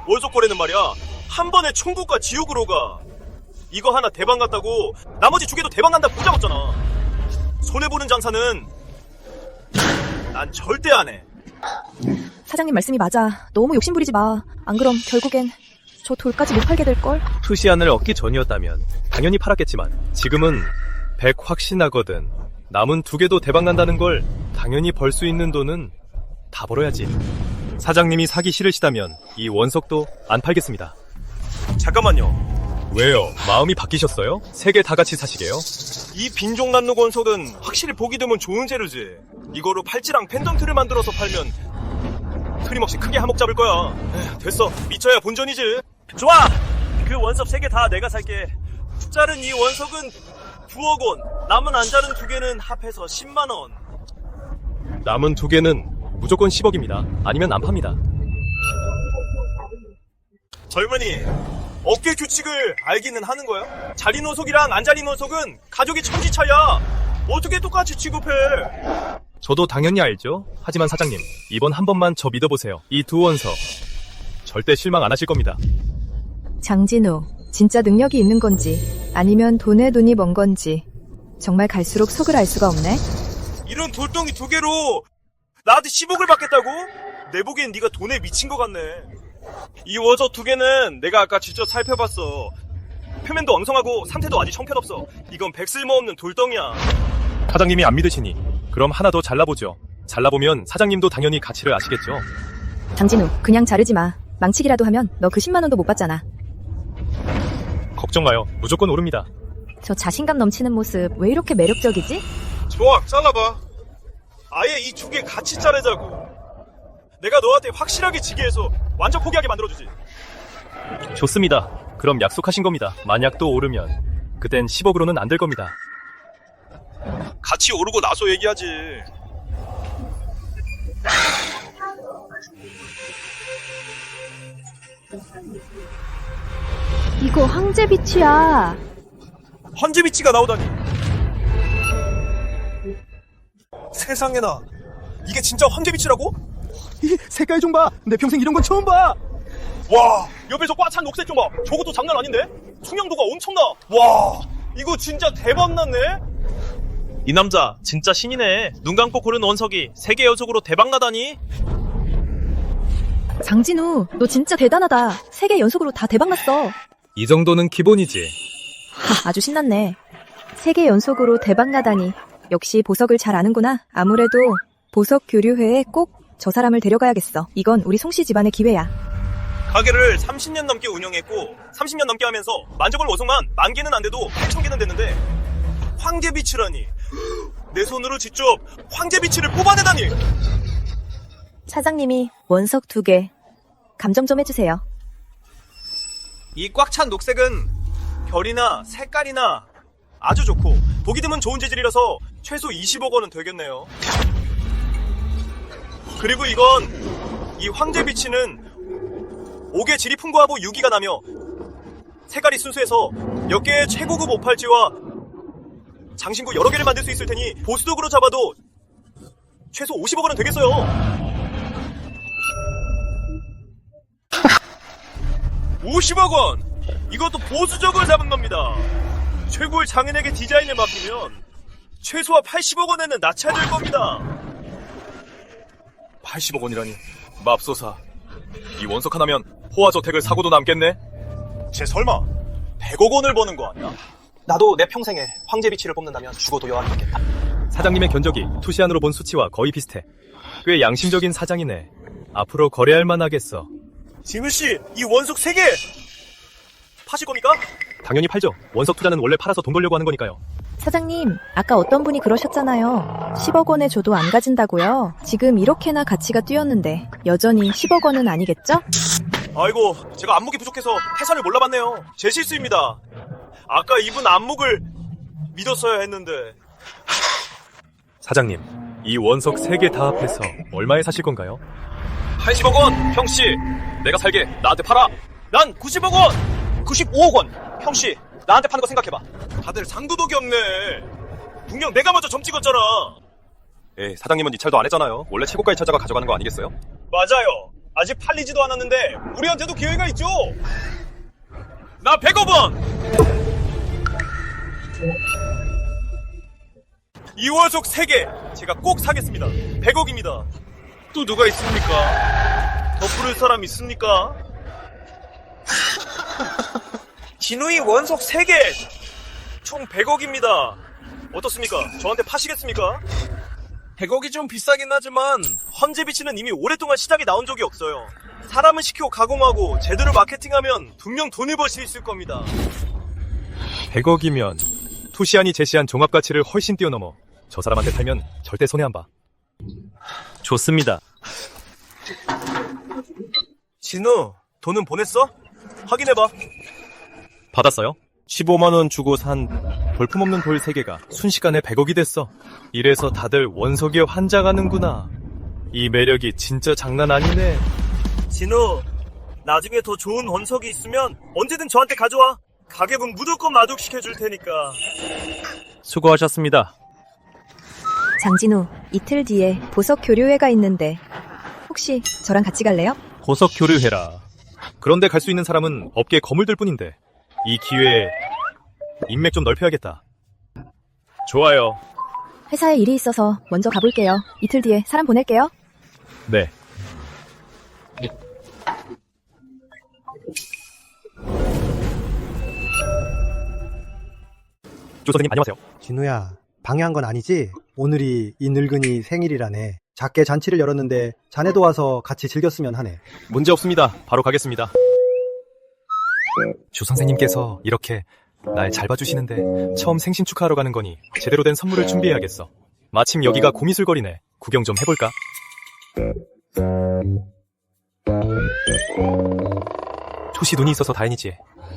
원석거래는 말이야, 한 번에 천국과 지옥으로 가. 이거 하나 대박 났다고 나머지 두 개도 대박 난다 보장했잖아. 손해보는 장사는 난 절대 안 해. 사장님 말씀이 맞아. 너무 욕심부리지 마. 안 그럼 결국엔 저 돌까지 못 팔게 될걸? 투시안을 얻기 전이었다면 당연히 팔았겠지만 지금은 100 확신하거든. 남은 2개도 대박 난다는 걸 당연히 벌 수 있는 돈은 다 벌어야지. 사장님이 사기 싫으시다면 이 원석도 안 팔겠습니다. 잠깐만요. 왜요? 마음이 바뀌셨어요? 3개 다 같이 사시게요? 이 빈종 난로 원석은 확실히 보기 드문 좋은 재료지. 이거로 팔찌랑 펜던트를 만들어서 팔면 틀림없이 크게 한몫 잡을 거야. 에휴, 됐어. 미쳐야 본전이지. 좋아! 그 원석 3개 다 내가 살게. 자른 이 원석은 9억 원, 남은 안 자른 2개는 합해서 10만 원. 남은 2개는 무조건 10억입니다. 아니면 안 팝니다. 젊은이, 업계 규칙을 알기는 하는 거야? 자린 원석이랑 안 자린 원석은 가격이 천지 차이야. 어떻게 똑같이 취급해? 저도 당연히 알죠. 하지만 사장님, 이번 한 번만 저 믿어보세요. 이 2 원석 절대 실망 안 하실 겁니다. 장진우, 진짜 능력이 있는 건지 아니면 돈에 돈이 먼 건지 정말 갈수록 속을 알 수가 없네. 이런 돌덩이 2개로 나한테 10억을 받겠다고? 내 보기엔 네가 돈에 미친 것 같네. 이 원석 2개는 내가 아까 직접 살펴봤어. 표면도 엉성하고 상태도 아직 형편없어. 이건 백쓸모없는 돌덩이야. 사장님이 안 믿으시니 그럼 하나 더 잘라보죠. 잘라보면 사장님도 당연히 가치를 아시겠죠. 장진우, 그냥 자르지 마. 망치기라도 하면 너 그 10만 원도 못 받잖아. 걱정 마요. 무조건 오릅니다. 저 자신감 넘치는 모습 왜 이렇게 매력적이지? 좋아, 잘라봐. 아예 이 2개 같이 자르자고. 내가 너한테 확실하게 지게 해서 완전 포기하게 만들어주지. 좋습니다. 그럼 약속하신 겁니다. 만약 또 오르면 그땐 10억으로는 안 될 겁니다. 같이 오르고 나서 얘기하지. 이거 황제빛이야. 헌제비치가 나오다니. 세상에나, 이게 진짜 헌제비치라고? 이 색깔 좀 봐. 내 평생 이런 건 처음 봐. 와, 옆에서 꽉 찬 녹색 좀 봐. 저것도 장난 아닌데? 투명도가 엄청나. 와, 이거 진짜 대박 났네. 이 남자 진짜 신이네. 눈 감고 고른 원석이 3개 연속으로 대박 나다니. 장진우, 너 진짜 대단하다. 3개 연속으로 다 대박났어. 이 정도는 기본이지. 아주 신났네. 3개 연속으로 대박나다니. 역시 보석을 잘 아는구나. 아무래도 보석 교류회에 꼭 저 사람을 데려가야겠어. 이건 우리 송씨 집안의 기회야. 가게를 30년 넘게 운영했고 30년 넘게 하면서 만져볼 원석만 10,000개는 안 돼도 8,000개는 됐는데 황제비치라니. 내 손으로 직접 황제비치를 뽑아내다니. 사장님이 원석 2개 감점 좀 해주세요. 이 꽉 찬 녹색은 결이나 색깔이나 아주 좋고 보기 드문 좋은 재질이라서 최소 20억 원은 되겠네요. 그리고 이건 이 황제비치는 5개 질이 풍부하고 유기가 나며 색깔이 순수해서 몇 개의 최고급 오팔찌와 장신구 여러 개를 만들 수 있을 테니 보수독으로 잡아도 최소 50억 원은 되겠어요. (50억 원) 이것도 보수적으로 잡은 겁니다. 최고의 장인에게 디자인을 맡기면 최소한 80억 원에는 낮춰야 될 겁니다. 80억 원이라니. 맙소사. 이 원석 하나면 호화저택을 사고도 남겠네. 쟤 설마 100억 원을 버는 거 아니야? 나도 내 평생에 황제비치를 뽑는다면 죽어도 여한이 있겠다. 사장님의 견적이 투시안으로 본 수치와 거의 비슷해. 꽤 양심적인 사장이네. 앞으로 거래할 만하겠어. 지문씨, 이 원석 3개 파실 겁니까? 당연히 팔죠. 원석 투자는 원래 팔아서 돈 벌려고 하는 거니까요. 사장님, 아까 어떤 분이 그러셨잖아요. 10억 원에 줘도 안 가진다고요. 지금 이렇게나 가치가 뛰었는데 여전히 10억 원은 아니겠죠? 아이고, 제가 안목이 부족해서 해산을 몰라봤네요. 제 실수입니다. 아까 이분 안목을 믿었어야 했는데. 사장님, 이 원석 3개 다 합해서 얼마에 사실 건가요? 80억 원! 형씨! 내가 살게! 나한테 팔아! 난 90억 원! 95억 원! 형씨, 나한테 파는 거 생각해봐. 다들 상도덕이 없네. 분명 내가 먼저 점 찍었잖아. 에이, 사장님은 이 찰도 안 했잖아요. 원래 최고가의 찾아가 가져가는 거 아니겠어요? 맞아요. 아직 팔리지도 않았는데 우리한테도 기회가 있죠. 나 100억 원! 이원석 3개 제가 꼭 사겠습니다. 100억입니다. 또 누가 있습니까? 더 부를 사람 있습니까? 진우이 원석 3개 총 100억입니다. 어떻습니까? 저한테 파시겠습니까? 100억이 좀 비싸긴 하지만 헌재비치는 이미 오랫동안 시장에 나온 적이 없어요. 사람을 시키고 가공하고 제대로 마케팅하면 분명 돈을 벌 수 있을 겁니다. 100억이면 투시안이 제시한 종합가치를 훨씬 뛰어넘어 저 사람한테 팔면 절대 손해 안 봐. 좋습니다. 진우, 돈은 보냈어? 확인해봐. 받았어요? 15만원 주고 산 볼품없는 돌 3개가 순식간에 100억이 됐어. 이래서 다들 원석이에 환장하는구나. 이 매력이 진짜 장난 아니네. 진우, 나중에 더 좋은 원석이 있으면 언제든 저한테 가져와. 가격은 무조건 마둑시켜줄 테니까. 수고하셨습니다. 장진우, 이틀 뒤에 보석 교류회가 있는데 혹시 저랑 같이 갈래요? 보석 교류해라. 그런데 갈 수 있는 사람은 업계에 거물들 뿐인데 이 기회에 인맥 좀 넓혀야겠다. 좋아요. 회사에 일이 있어서 먼저 가볼게요. 이틀 뒤에 사람 보낼게요. 네. 조 선생님 안녕하세요. 진우야, 방해한 건 아니지? 오늘이 이 늙은이 생일이라네. 작게 잔치를 열었는데 자네도 와서 같이 즐겼으면 하네. 문제 없습니다. 바로 가겠습니다. 조 선생님께서 이렇게 날 잘 봐주시는데 처음 생신 축하하러 가는 거니 제대로 된 선물을 준비해야겠어. 마침 여기가 고미술거리네. 구경 좀 해볼까? 초시 눈이 있어서 다행이지.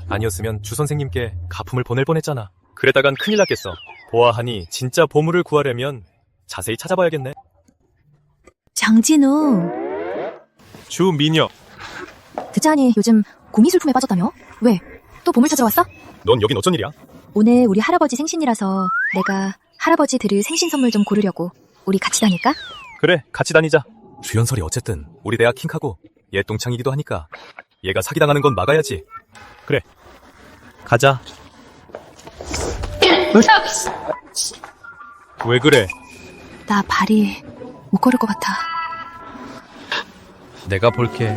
아니었으면 주 선생님께 가품을 보낼 뻔했잖아. 그랬다간 큰일 났겠어. 보아하니 진짜 보물을 구하려면 자세히 찾아봐야겠네. 장진우, 주민혁, 듣자니 요즘 고미술품에 빠졌다며? 왜? 또 보물 찾으러 왔어? 넌 여긴 어쩐 일이야? 오늘 우리 할아버지 생신이라서 내가 할아버지 드릴 생신 선물 좀 고르려고. 우리 같이 다닐까? 그래, 같이 다니자. 주연설이 어쨌든 우리 대학 킹카고 얘 똥창이기도 하니까 얘가 사기당하는 건 막아야지. 그래, 가자. 왜 그래? 나 발이 못 걸을 것 같아. 내가 볼게.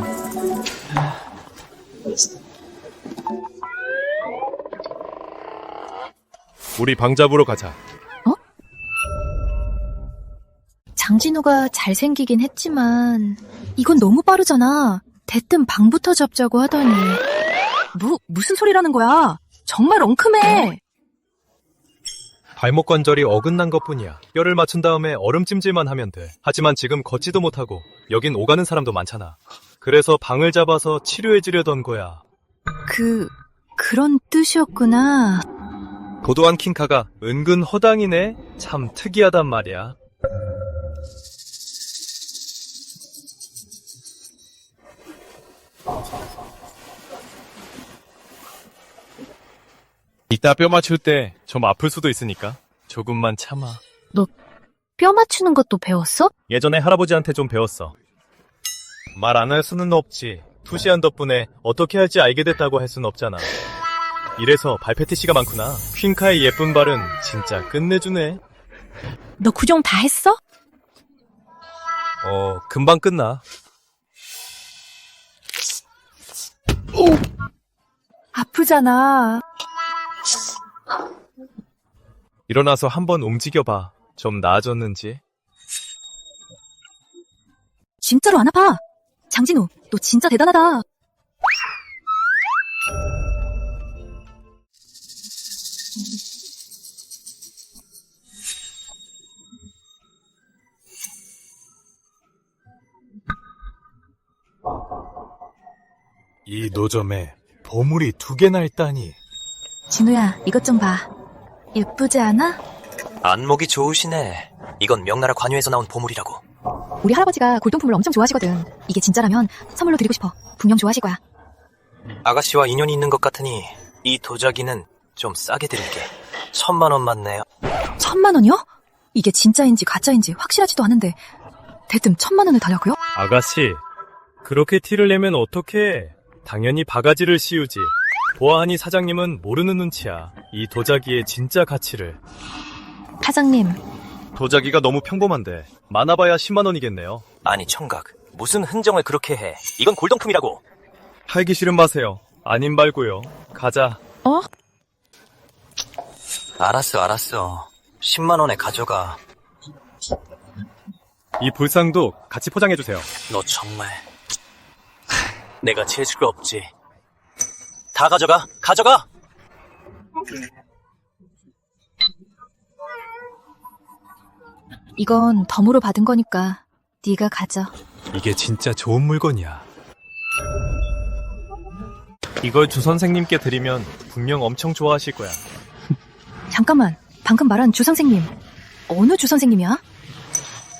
우리 방 잡으러 가자. 장진우가 잘생기긴 했지만 이건 너무 빠르잖아. 대뜸 방부터 잡자고 하더니 무슨 소리라는 거야. 정말 엉큼해. 발목 관절이 어긋난 것뿐이야. 뼈를 맞춘 다음에 얼음찜질만 하면 돼. 하지만 지금 걷지도 못하고 여긴 오가는 사람도 많잖아. 그래서 방을 잡아서 치료해주려던 거야. 그런 뜻이었구나. 도도한 킹카가 은근 허당이네. 참 특이하단 말이야. 이따 뼈 맞출 때 좀 아플 수도 있으니까 조금만 참아. 너 뼈 맞추는 것도 배웠어? 예전에 할아버지한테 좀 배웠어. 말 안 할 수는 없지. 투시한 덕분에 어떻게 할지 알게 됐다고 할 수는 없잖아. 이래서 발 패티시가 많구나. 퀸카의 예쁜 발은 진짜 끝내주네. 너 구경 다 했어? 금방 끝나. 아프잖아. 일어나서 한번 움직여봐. 좀 나아졌는지. 진짜로 안 아파. 장진우, 너 진짜 대단하다. 이 노점에 보물이 2개나 있다니. 진우야, 이것 좀 봐. 예쁘지 않아? 안목이 좋으시네. 이건 명나라 관유에서 나온 보물이라고. 우리 할아버지가 골동품을 엄청 좋아하시거든. 이게 진짜라면 선물로 드리고 싶어. 분명 좋아하실 거야. 아가씨와 인연이 있는 것 같으니 이 도자기는 좀 싸게 드릴게. 1000만 원만 내요. 1000만 원이요? 이게 진짜인지 가짜인지 확실하지도 않은데 대뜸 1000만 원을 달라고요? 아가씨, 그렇게 티를 내면 어떡해. 당연히 바가지를 씌우지. 보아하니 사장님은 모르는 눈치야. 이 도자기의 진짜 가치를. 사장님, 도자기가 너무 평범한데 많아봐야 10만 원이겠네요. 아니 청각, 무슨 흥정을 그렇게 해. 이건 골동품이라고. 팔기 싫은 마세요. 아님 말고요. 가자. 어? 알았어. 10만 원에 가져가. 이 불상도 같이 포장해주세요. 너 정말 내가 지을 수가 없지. 다 가져가. 이건 덤으로 받은 거니까 네가 가져. 이게 진짜 좋은 물건이야. 이걸 주 선생님께 드리면 분명 엄청 좋아하실 거야. 잠깐만, 방금 말한 주 선생님 어느 주 선생님이야?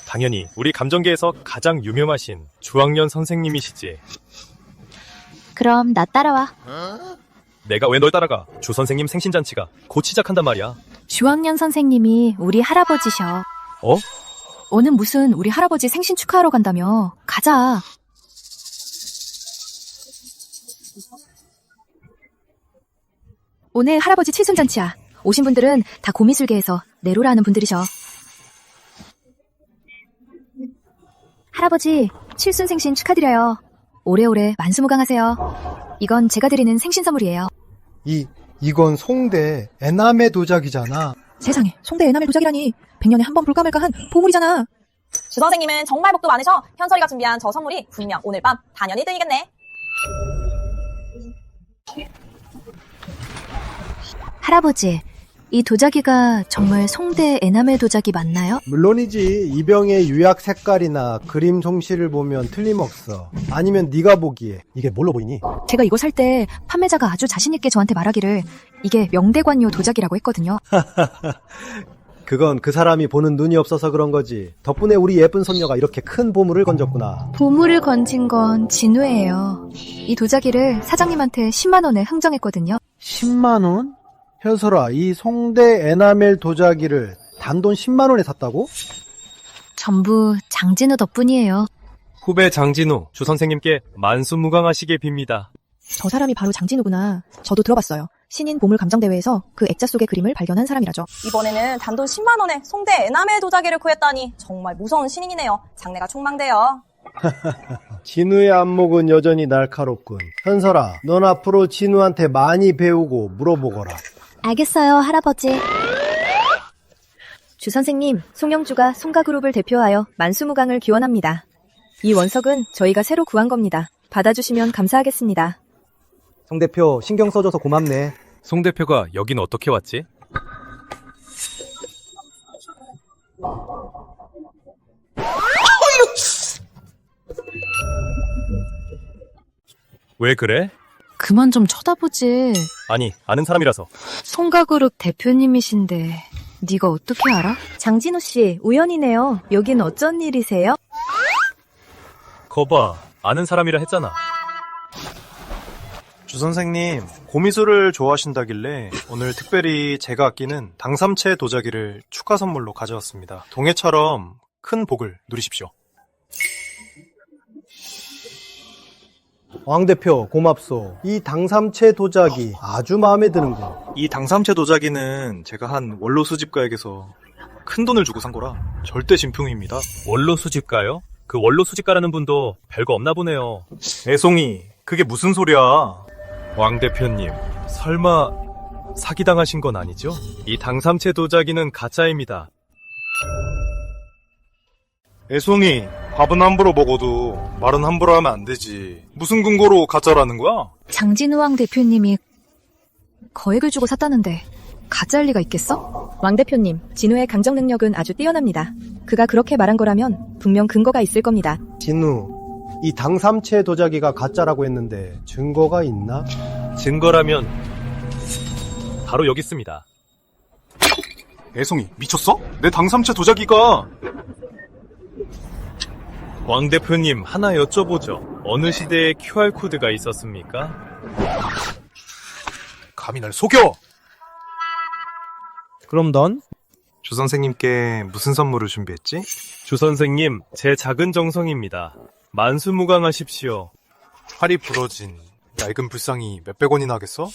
당연히 우리 감정계에서 가장 유명하신 주학년 선생님이시지. 그럼 나 따라와. 내가 왜 널 따라가? 주 선생님 생신잔치가 곧 시작한단 말이야. 주학년 선생님이 우리 할아버지셔. 어? 오늘 무슨 우리 할아버지 생신 축하하러 간다며. 가자. 오늘 할아버지 칠순잔치야. 오신 분들은 다 고미술계에서 내로라 하는 분들이셔. 할아버지, 칠순 생신 축하드려요. 오래오래 만수무강하세요. 이건 제가 드리는 생신 선물이에요. 이건 송대 에나메 도자기잖아. 세상에, 송대 에나멜 도자기라니. 100년에 한 번 볼까 말까한 보물이잖아. 주 선생님은 정말 복도 많으셔. 현설이가 준비한 저 선물이 분명 오늘 밤 단연 1등이겠네. 할아버지, 이 도자기가 정말 송대 에나멜 도자기 맞나요? 물론이지. 이병의 유약 색깔이나 그림 솜씨를 보면 틀림없어. 아니면 네가 보기에 이게 뭘로 보이니? 제가 이거 살 때 판매자가 아주 자신있게 저한테 말하기를 이게 명대관요 도자기라고 했거든요. 그건 그 사람이 보는 눈이 없어서 그런 거지. 덕분에 우리 예쁜 손녀가 이렇게 큰 보물을 건졌구나. 보물을 건진 건 진우예요. 이 도자기를 사장님한테 10만 원에 흥정했거든요. 10만 원? 현설아, 이 송대 에나멜 도자기를 단돈 10만 원에 샀다고? 전부 장진우 덕분이에요. 후배 장진우, 주 선생님께 만수무강하시게 빕니다. 저 사람이 바로 장진우구나. 저도 들어봤어요. 신인 보물 감정대회에서 그 액자 속의 그림을 발견한 사람이라죠. 이번에는 단돈 10만 원에 송대 에나멜 도자기를 구했다니 정말 무서운 신인이네요. 장래가 촉망돼요. 진우의 안목은 여전히 날카롭군. 현설아, 넌 앞으로 진우한테 많이 배우고 물어보거라. 알겠어요, 할아버지. 주 선생님, 송영주가 송가그룹을 대표하여 만수무강을 기원합니다. 이 원석은 저희가 새로 구한 겁니다. 받아주시면 감사하겠습니다. 송 대표 신경 써줘서 고맙네. 송 대표가 여긴 어떻게 왔지? 왜 그래? 그만 좀 쳐다보지. 아니, 아는 사람이라서. 송가그룹 대표님이신데 네가 어떻게 알아? 장진우 씨, 우연이네요. 여긴 어쩐 일이세요? 거봐, 아는 사람이라 했잖아. 주 선생님, 고미술을 좋아하신다길래 오늘 특별히 제가 아끼는 당삼채 도자기를 축하 선물로 가져왔습니다. 동해처럼 큰 복을 누리십시오. 왕 대표, 고맙소. 이 당삼채 도자기 아주 마음에 드는군. 이 당삼채 도자기는 제가 한 원로 수집가에게서 큰 돈을 주고 산 거라 절대 진품입니다. 원로 수집가요? 그 원로 수집가라는 분도 별거 없나 보네요. 애송이, 그게 무슨 소리야? 왕 대표님, 설마 사기당하신 건 아니죠? 이 당삼채 도자기는 가짜입니다. 애송이, 밥은 함부로 먹어도 말은 함부로 하면 안 되지. 무슨 근거로 가짜라는 거야? 장진우 왕 대표님이 거액을 주고 샀다는데 가짜일 리가 있겠어? 왕 대표님, 진우의 강정 능력은 아주 뛰어납니다. 그가 그렇게 말한 거라면 분명 근거가 있을 겁니다. 진우, 이 당삼채 도자기가 가짜라고 했는데 증거가 있나? 증거라면 바로 여기 있습니다. 애송이 미쳤어? 내 당삼체 도자기가. 왕 대표님, 하나 여쭤보죠. 어느 시대에 QR코드가 있었습니까? 감히 날 속여! 그럼 넌? 주 선생님께 무슨 선물을 준비했지? 주 선생님, 제 작은 정성입니다. 만수무강하십시오. 팔이 부러진 낡은 불상이 몇백 원이나 하겠어?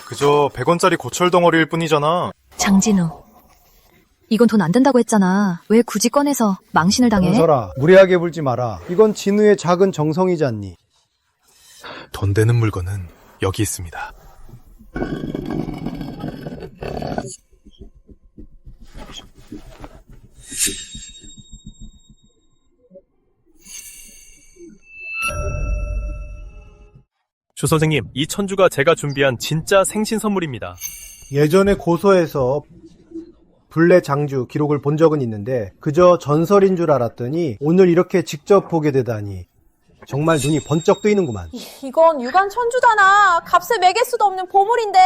그저 100원짜리 고철 덩어리일 뿐이잖아. 장진우, 이건 돈 안 된다고 했잖아. 왜 굳이 꺼내서 망신을 당해? 현설아, 무리하게 굴지 마라. 이건 진우의 작은 정성이지 않니? 돈 되는 물건은 여기 있습니다. 주 선생님, 이 천주가 제가 준비한 진짜 생신 선물입니다. 예전에 고서에서 불례 장주 기록을 본 적은 있는데 그저 전설인 줄 알았더니 오늘 이렇게 직접 보게 되다니 정말 눈이 번쩍 뜨이는구만. 이건 유관 천주잖아. 값을 매길 수도 없는 보물인데.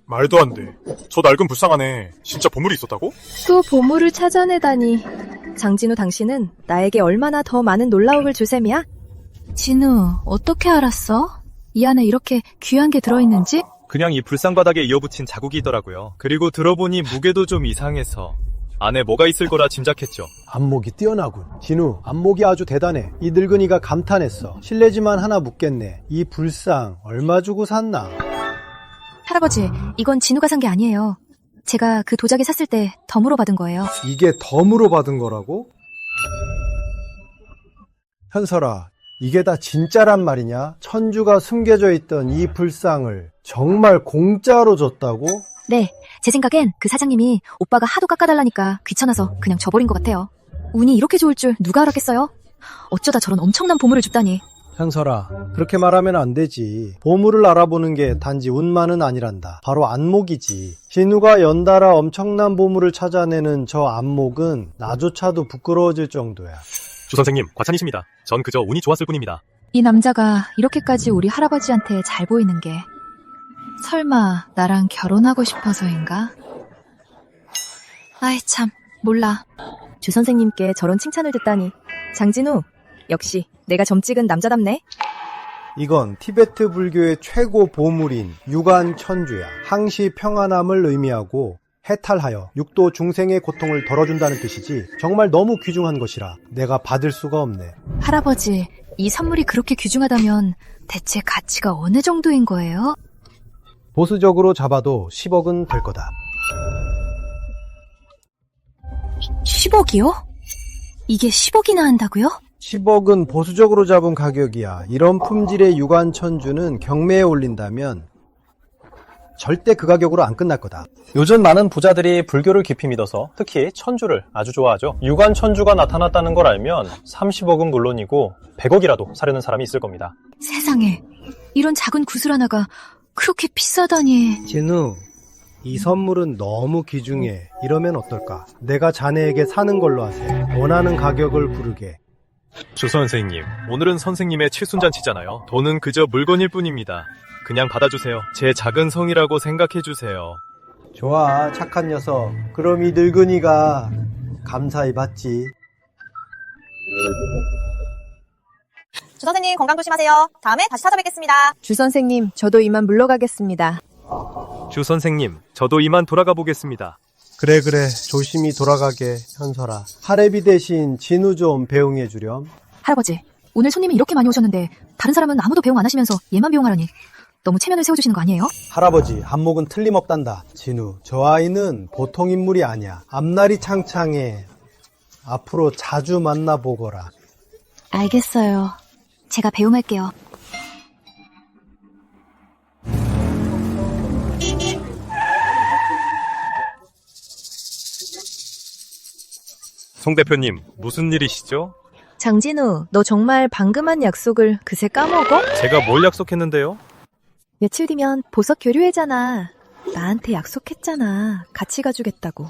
말도 안 돼. 저 낡은 불상 안에 진짜 보물이 있었다고? 또 보물을 찾아내다니. 장진우, 당신은 나에게 얼마나 더 많은 놀라움을 줄 셈이야? 진우, 어떻게 알았어? 이 안에 이렇게 귀한 게 들어있는지? 그냥 이 불상 바닥에 이어붙인 자국이 있더라고요. 그리고 들어보니 무게도 좀 이상해서 안에 뭐가 있을 거라 짐작했죠. 안목이 뛰어나군. 진우, 안목이 아주 대단해. 이 늙은이가 감탄했어. 실례지만 하나 묻겠네. 이 불상 얼마 주고 샀나? 할아버지, 이건 진우가 산 게 아니에요. 제가 그 도자기 샀을 때 덤으로 받은 거예요. 이게 덤으로 받은 거라고? 현설아, 이게 다 진짜란 말이냐? 천주가 숨겨져 있던 이 불상을 정말 공짜로 줬다고? 네, 제 생각엔 그 사장님이 오빠가 하도 깎아달라니까 귀찮아서 그냥 줘버린 것 같아요. 운이 이렇게 좋을 줄 누가 알았겠어요? 어쩌다 저런 엄청난 보물을 줍다니. 현설아, 그렇게 말하면 안 되지. 보물을 알아보는 게 단지 운만은 아니란다. 바로 안목이지. 진우가 연달아 엄청난 보물을 찾아내는 저 안목은 나조차도 부끄러워질 정도야. 주 선생님, 과찬이십니다. 전 그저 운이 좋았을 뿐입니다. 이 남자가 이렇게까지 우리 할아버지한테 잘 보이는 게 설마 나랑 결혼하고 싶어서인가? 아이 참, 몰라. 주 선생님께 저런 칭찬을 듣다니. 장진우, 역시 내가 점 찍은 남자답네. 이건 티베트 불교의 최고 보물인 유관천주야. 항시 평안함을 의미하고 해탈하여 육도 중생의 고통을 덜어준다는 뜻이지. 정말 너무 귀중한 것이라 내가 받을 수가 없네. 할아버지, 이 선물이 그렇게 귀중하다면 대체 가치가 어느 정도인 거예요? 보수적으로 잡아도 10억은 될 거다. 10억이요? 이게 10억이나 한다고요? 10억은 보수적으로 잡은 가격이야. 이런 품질의 유관천주는 경매에 올린다면 절대 그 가격으로 안 끝날 거다. 요즘 많은 부자들이 불교를 깊이 믿어서 특히 천주를 아주 좋아하죠. 유관 천주가 나타났다는 걸 알면 30억은 물론이고 100억이라도 사려는 사람이 있을 겁니다. 세상에, 이런 작은 구슬 하나가 그렇게 비싸다니. 진우, 이 선물은 너무 귀중해. 이러면 어떨까? 내가 자네에게 사는 걸로 하세. 원하는 가격을 부르게. 주 선생님, 오늘은 선생님의 칠순잔치잖아요. 돈은 그저 물건일 뿐입니다. 그냥 받아주세요. 제 작은 성이라고 생각해주세요. 좋아, 착한 녀석. 그럼 이 늙은이가 감사히 받지. 주 선생님 건강 조심하세요. 다음에 다시 찾아뵙겠습니다. 주 선생님, 저도 이만 물러가겠습니다. 주 선생님, 저도 이만 돌아가 보겠습니다. 그래, 조심히 돌아가게, 현설아. 하레비 대신 진우 좀 배웅해 주렴. 할아버지, 오늘 손님이 이렇게 많이 오셨는데 다른 사람은 아무도 배웅 안 하시면서 얘만 배웅하라니 너무 체면을 세워주시는 거 아니에요? 할아버지, 안목은 틀림없단다. 진우, 저 아이는 보통 인물이 아니야. 앞날이 창창해. 앞으로 자주 만나보거라. 알겠어요. 제가 배웅할게요. 송 대표님, 무슨 일이시죠? 장진우, 너 정말 방금 한 약속을 그새 까먹어? 제가 뭘 약속했는데요? 며칠 뒤면 보석 교류회잖아. 나한테 약속했잖아. 같이 가주겠다고.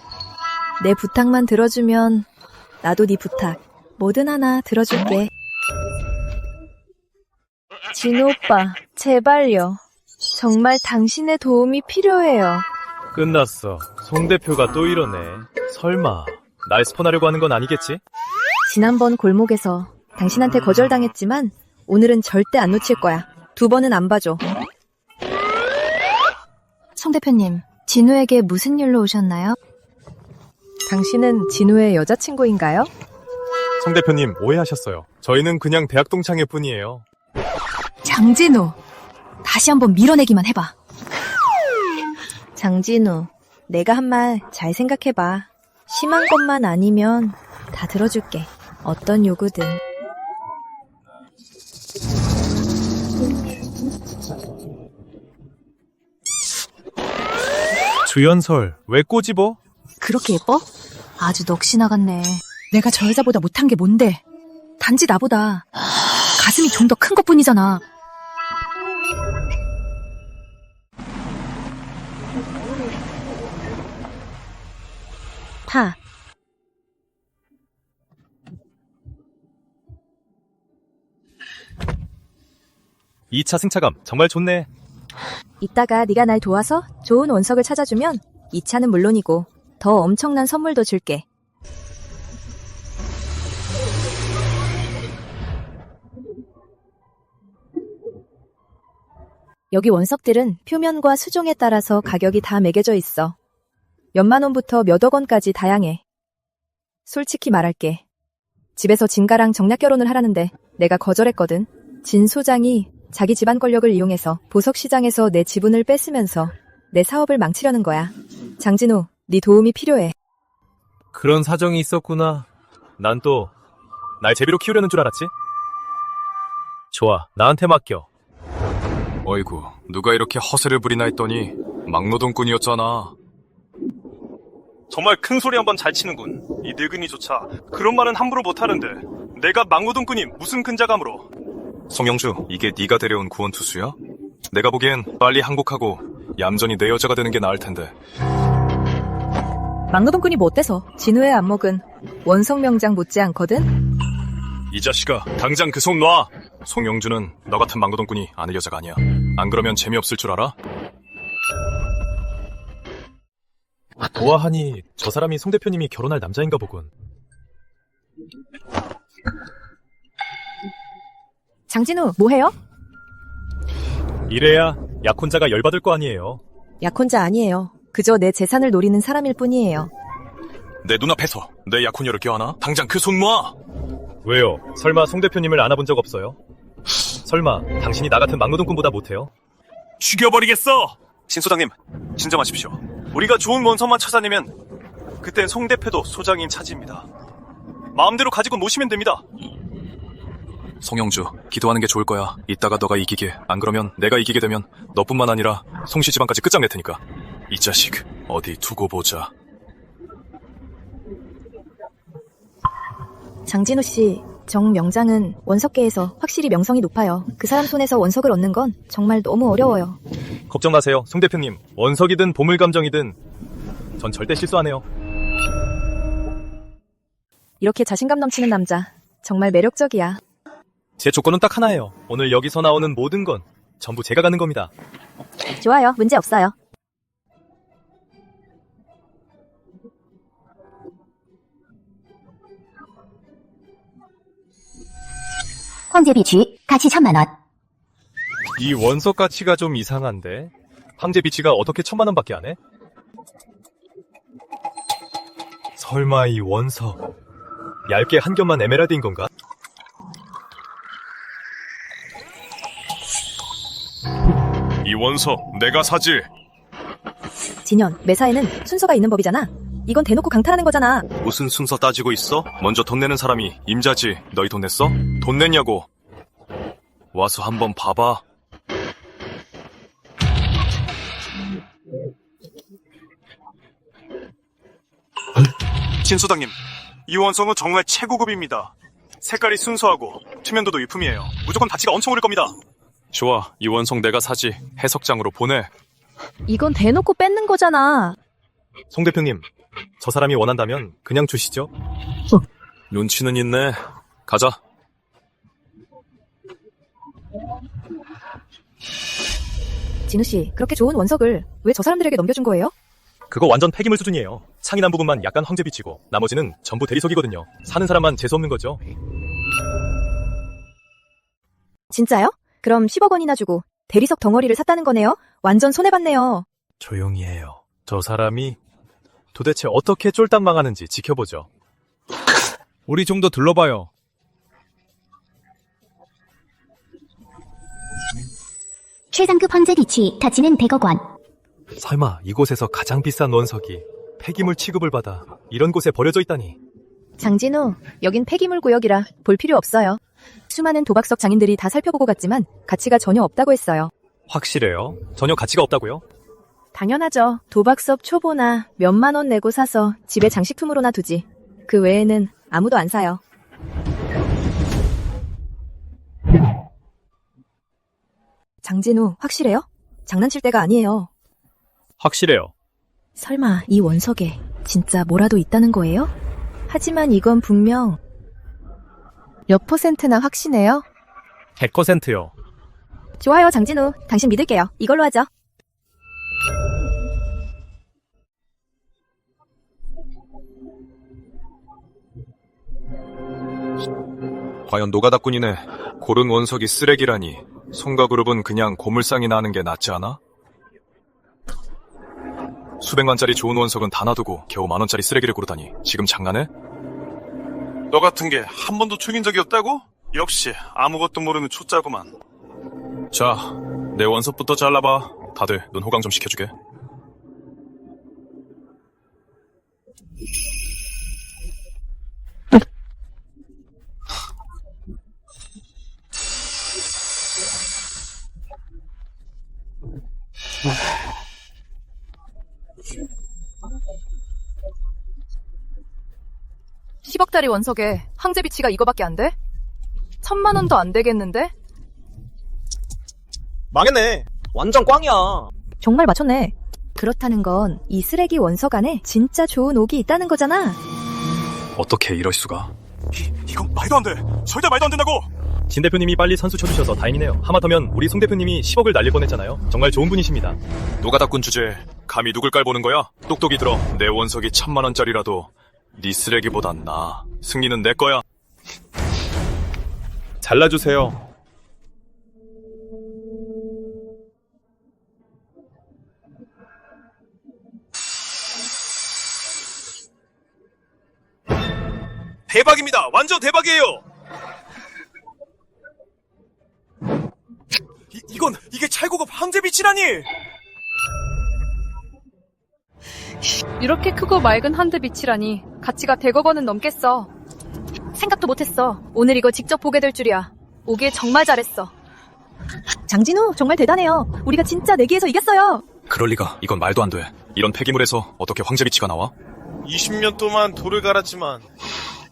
내 부탁만 들어주면 나도 네 부탁 뭐든 하나 들어줄게. 진우 오빠, 제발요. 정말 당신의 도움이 필요해요. 끝났어. 송 대표가 또 이러네. 설마 날 스폰하려고 하는 건 아니겠지? 지난번 골목에서 당신한테 거절당했지만 오늘은 절대 안 놓칠 거야. 2번은 안 봐줘. 송 대표님, 진우에게 무슨 일로 오셨나요? 당신은 진우의 여자친구인가요? 송 대표님 오해하셨어요. 저희는 그냥 대학 동창일 뿐이에요. 장진우, 다시 한번 밀어내기만 해봐. 장진우, 내가 한 말 잘 생각해봐. 심한 것만 아니면 다 들어줄게. 어떤 요구든. 주연설 왜 꼬집어? 그렇게 예뻐? 아주 넋이 나갔네. 내가 저 여자보다 못한 게 뭔데? 단지 나보다 가슴이 좀 더 큰 것뿐이잖아. 파. 이 차 승차감 정말 좋네. 이따가 네가 날 도와서 좋은 원석을 찾아주면 이 차는 물론이고 더 엄청난 선물도 줄게. 여기 원석들은 표면과 수종에 따라서 가격이 다 매겨져 있어. 몇만 원부터 몇억 원까지 다양해. 솔직히 말할게. 집에서 진가랑 정략 결혼을 하라는데 내가 거절했거든. 진 소장이 자기 집안 권력을 이용해서 보석 시장에서 내 지분을 뺏으면서 내 사업을 망치려는 거야. 장진우, 네 도움이 필요해. 그런 사정이 있었구나. 난 또 날 제비로 키우려는 줄 알았지? 좋아, 나한테 맡겨. 어이구, 누가 이렇게 허세를 부리나 했더니 막노동꾼이었잖아. 정말 큰 소리 한번 잘 치는군. 이 늙은이조차 그런 말은 함부로 못하는데 내가 막노동꾼이 무슨 근자감으로. 송영주, 이게 네가 데려온 구원투수야? 내가 보기엔 빨리 항복하고 얌전히 내 여자가 되는 게 나을 텐데. 막노동꾼이 뭐 어때서? 진우의 안목은 원석 명장 못지 않거든? 이 자식아, 당장 그 손 놔! 송영주는 너 같은 막노동꾼이 아는 여자가 아니야. 안 그러면 재미없을 줄 알아? 보아하니 저 사람이 송 대표님이 결혼할 남자인가 보군. 장진우, 뭐해요? 이래야 약혼자가 열받을 거 아니에요. 약혼자 아니에요. 그저 내 재산을 노리는 사람일 뿐이에요. 내 눈앞에서 내 약혼녀를 껴안아? 당장 그 손 놔! 왜요? 설마 송 대표님을 안아본 적 없어요? 설마 당신이 나 같은 막노동꾼보다 못해요? 죽여버리겠어! 신소장님, 진정하십시오. 우리가 좋은 원서만 찾아내면 그땐 송 대표도 소장인 차지입니다. 마음대로 가지고 노시면 됩니다. 송영주, 기도하는 게 좋을 거야. 이따가 너가 이기게. 안 그러면 내가 이기게 되면 너뿐만 아니라 송씨 집안까지 끝장낼 테니까. 이 자식, 어디 두고 보자. 장진우 씨, 정 명장은 원석계에서 확실히 명성이 높아요. 그 사람 손에서 원석을 얻는 건 정말 너무 어려워요. 걱정 마세요, 송 대표님. 원석이든 보물감정이든 전 절대 실수 안 해요. 이렇게 자신감 넘치는 남자, 정말 매력적이야. 제 조건은 딱 하나예요. 오늘 여기서 나오는 모든 건 전부 제가 가는 겁니다. 좋아요, 문제 없어요. 황제 비취 가치 1,000만 원. 이 원석 가치가 좀 이상한데? 황제 비치가 어떻게 1,000만 원밖에 안 해? 설마 이 원석 얇게 한 겹만 에메랄드인 건가? 이 원석 내가 사지. 진현, 매사에는 순서가 있는 법이잖아. 이건 대놓고 강탈하는 거잖아. 무슨 순서 따지고 있어? 먼저 돈 내는 사람이 임자지. 너희 돈 냈어? 돈 냈냐고. 와서 한번 봐봐. 신소장님, 이 원성은 정말 최고급입니다. 색깔이 순수하고 투명도도 유품이에요. 무조건 가치가 엄청 오를 겁니다. 좋아, 이 원석 내가 사지. 해석장으로 보내. 이건 대놓고 뺏는 거잖아. 송 대표님, 저 사람이 원한다면 그냥 주시죠. 눈치는 있네. 가자. 진우 씨, 그렇게 좋은 원석을 왜 저 사람들에게 넘겨준 거예요? 그거 완전 폐기물 수준이에요. 창이난 부분만 약간 황제빛이고 나머지는 전부 대리석이거든요. 사는 사람만 재수없는 거죠. 진짜요? 그럼 10억 원이나 주고 대리석 덩어리를 샀다는 거네요? 완전 손해봤네요. 조용히 해요. 저 사람이 도대체 어떻게 쫄딱 망하는지 지켜보죠. 우리 좀 더 둘러봐요. 최상급 황제 비취, 가치는 100억 원. 설마 이곳에서 가장 비싼 원석이 폐기물 취급을 받아 이런 곳에 버려져 있다니. 장진우, 여긴 폐기물 구역이라 볼 필요 없어요. 수많은 도박석 장인들이 다 살펴보고 갔지만 가치가 전혀 없다고 했어요. 확실해요? 전혀 가치가 없다고요? 당연하죠. 도박석 초보나 몇만 원 내고 사서 집에 장식품으로나 두지. 그 외에는 아무도 안 사요. 장진우, 확실해요? 장난칠 때가 아니에요. 확실해요. 설마 이 원석에 진짜 뭐라도 있다는 거예요? 하지만 이건 분명 몇 %나 확신해요? 100%요. 좋아요, 장진우. 당신 믿을게요. 이걸로 하죠. 과연 노가다꾼이네. 고른 원석이 쓰레기라니. 송가그룹은 그냥 고물상이나 하는 게 낫지 않아? 수백만짜리 좋은 원석은 다 놔두고 겨우 만원짜리 쓰레기를 고르다니. 지금 장난해? 너 같은 게 한 번도 죽인 적이 없다고? 역시 아무것도 모르는 초짜구만. 자, 내 원석부터 잘라봐. 다들 눈 호강 좀 시켜주게. (10억) 달이 원석에 황제 비치가 이거밖에 안 돼? 1,000만 원도 안 되겠는데? 망했네. 완전 꽝이야. 정말 맞췄네. 그렇다는 건 이 쓰레기 원석 안에 진짜 좋은 옥이 있다는 거잖아. 어떻게 이럴 수가? 이건 말도 안 돼. 절대 말도 안 된다고. 진 대표님이 빨리 선수 쳐주셔서 다행이네요. 하마터면 우리 송 대표님이 10억을 날릴 뻔했잖아요. 정말 좋은 분이십니다. 노가다꾼 주제에 감히 누굴 깔보는 거야? 똑똑히 들어. 내 원석이 1,000만원짜리라도 네 쓰레기보단 나아. 승리는 내 거야. 잘라주세요. 대박입니다. 완전 대박이에요. 이게 찰고급 황제빛이라니. 이렇게 크고 맑은 한드 비치라니 가치가 100억 원은 넘겠어. 생각도 못했어. 오늘 이거 직접 보게 될 줄이야. 오길 정말 잘했어. 장진우, 정말 대단해요. 우리가 진짜 내기에서 이겼어요. 그럴 리가. 이건 말도 안 돼. 이런 폐기물에서 어떻게 황제비치가 나와? 20년 동안 돌을 갈았지만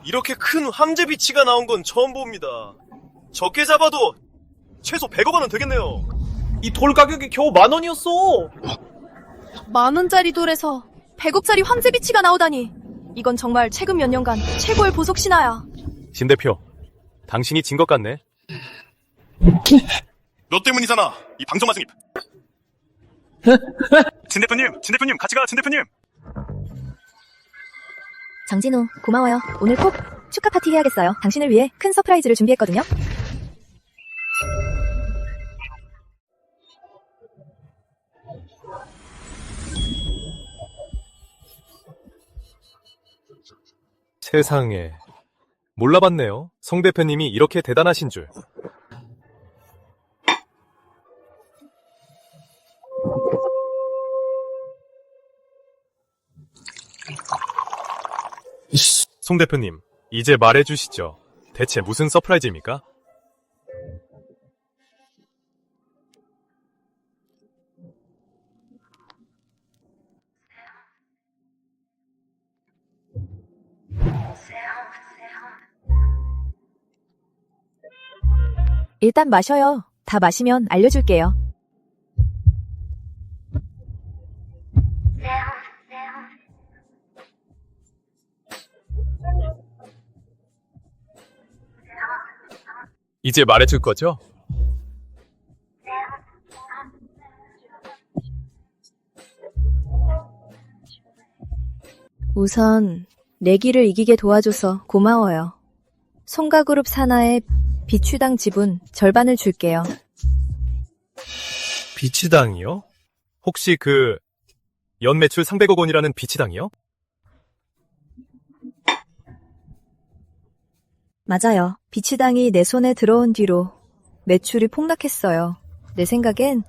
이렇게 큰 황제비치가 나온 건 처음 봅니다. 적게 잡아도 최소 100억 원은 되겠네요. 이 돌 가격이 겨우 10,000원이었어. 10,000원짜리 돌에서 100억짜리 황제 비치가 나오다니. 이건 정말 최근 몇 년간 최고의 보석 신화야. 진 대표, 당신이 진 것 같네. 너 때문이잖아. 이 방정마 승입. 진 대표님, 같이 가, 진 대표님. 장진우, 고마워요. 오늘 꼭 축하 파티 해야겠어요. 당신을 위해 큰 서프라이즈를 준비했거든요. 세상에. 몰라봤네요. 송 대표님이 이렇게 대단하신 줄. 송 대표님, 이제 말해주시죠. 대체 무슨 서프라이즈입니까? 일단 마셔요. 다 마시면 알려줄게요. 이제 말해줄 거죠? 우선 내기를 이기게 도와줘서 고마워요. 송가그룹 산하의 비추당 지분 절반을 줄게요. 비치당이요? 혹시 그 연매출 300억 원이라는 비치당이요? 맞아요. 비치당이 내 손에 들어온 뒤로 매출이 폭락했어요. 내 생각엔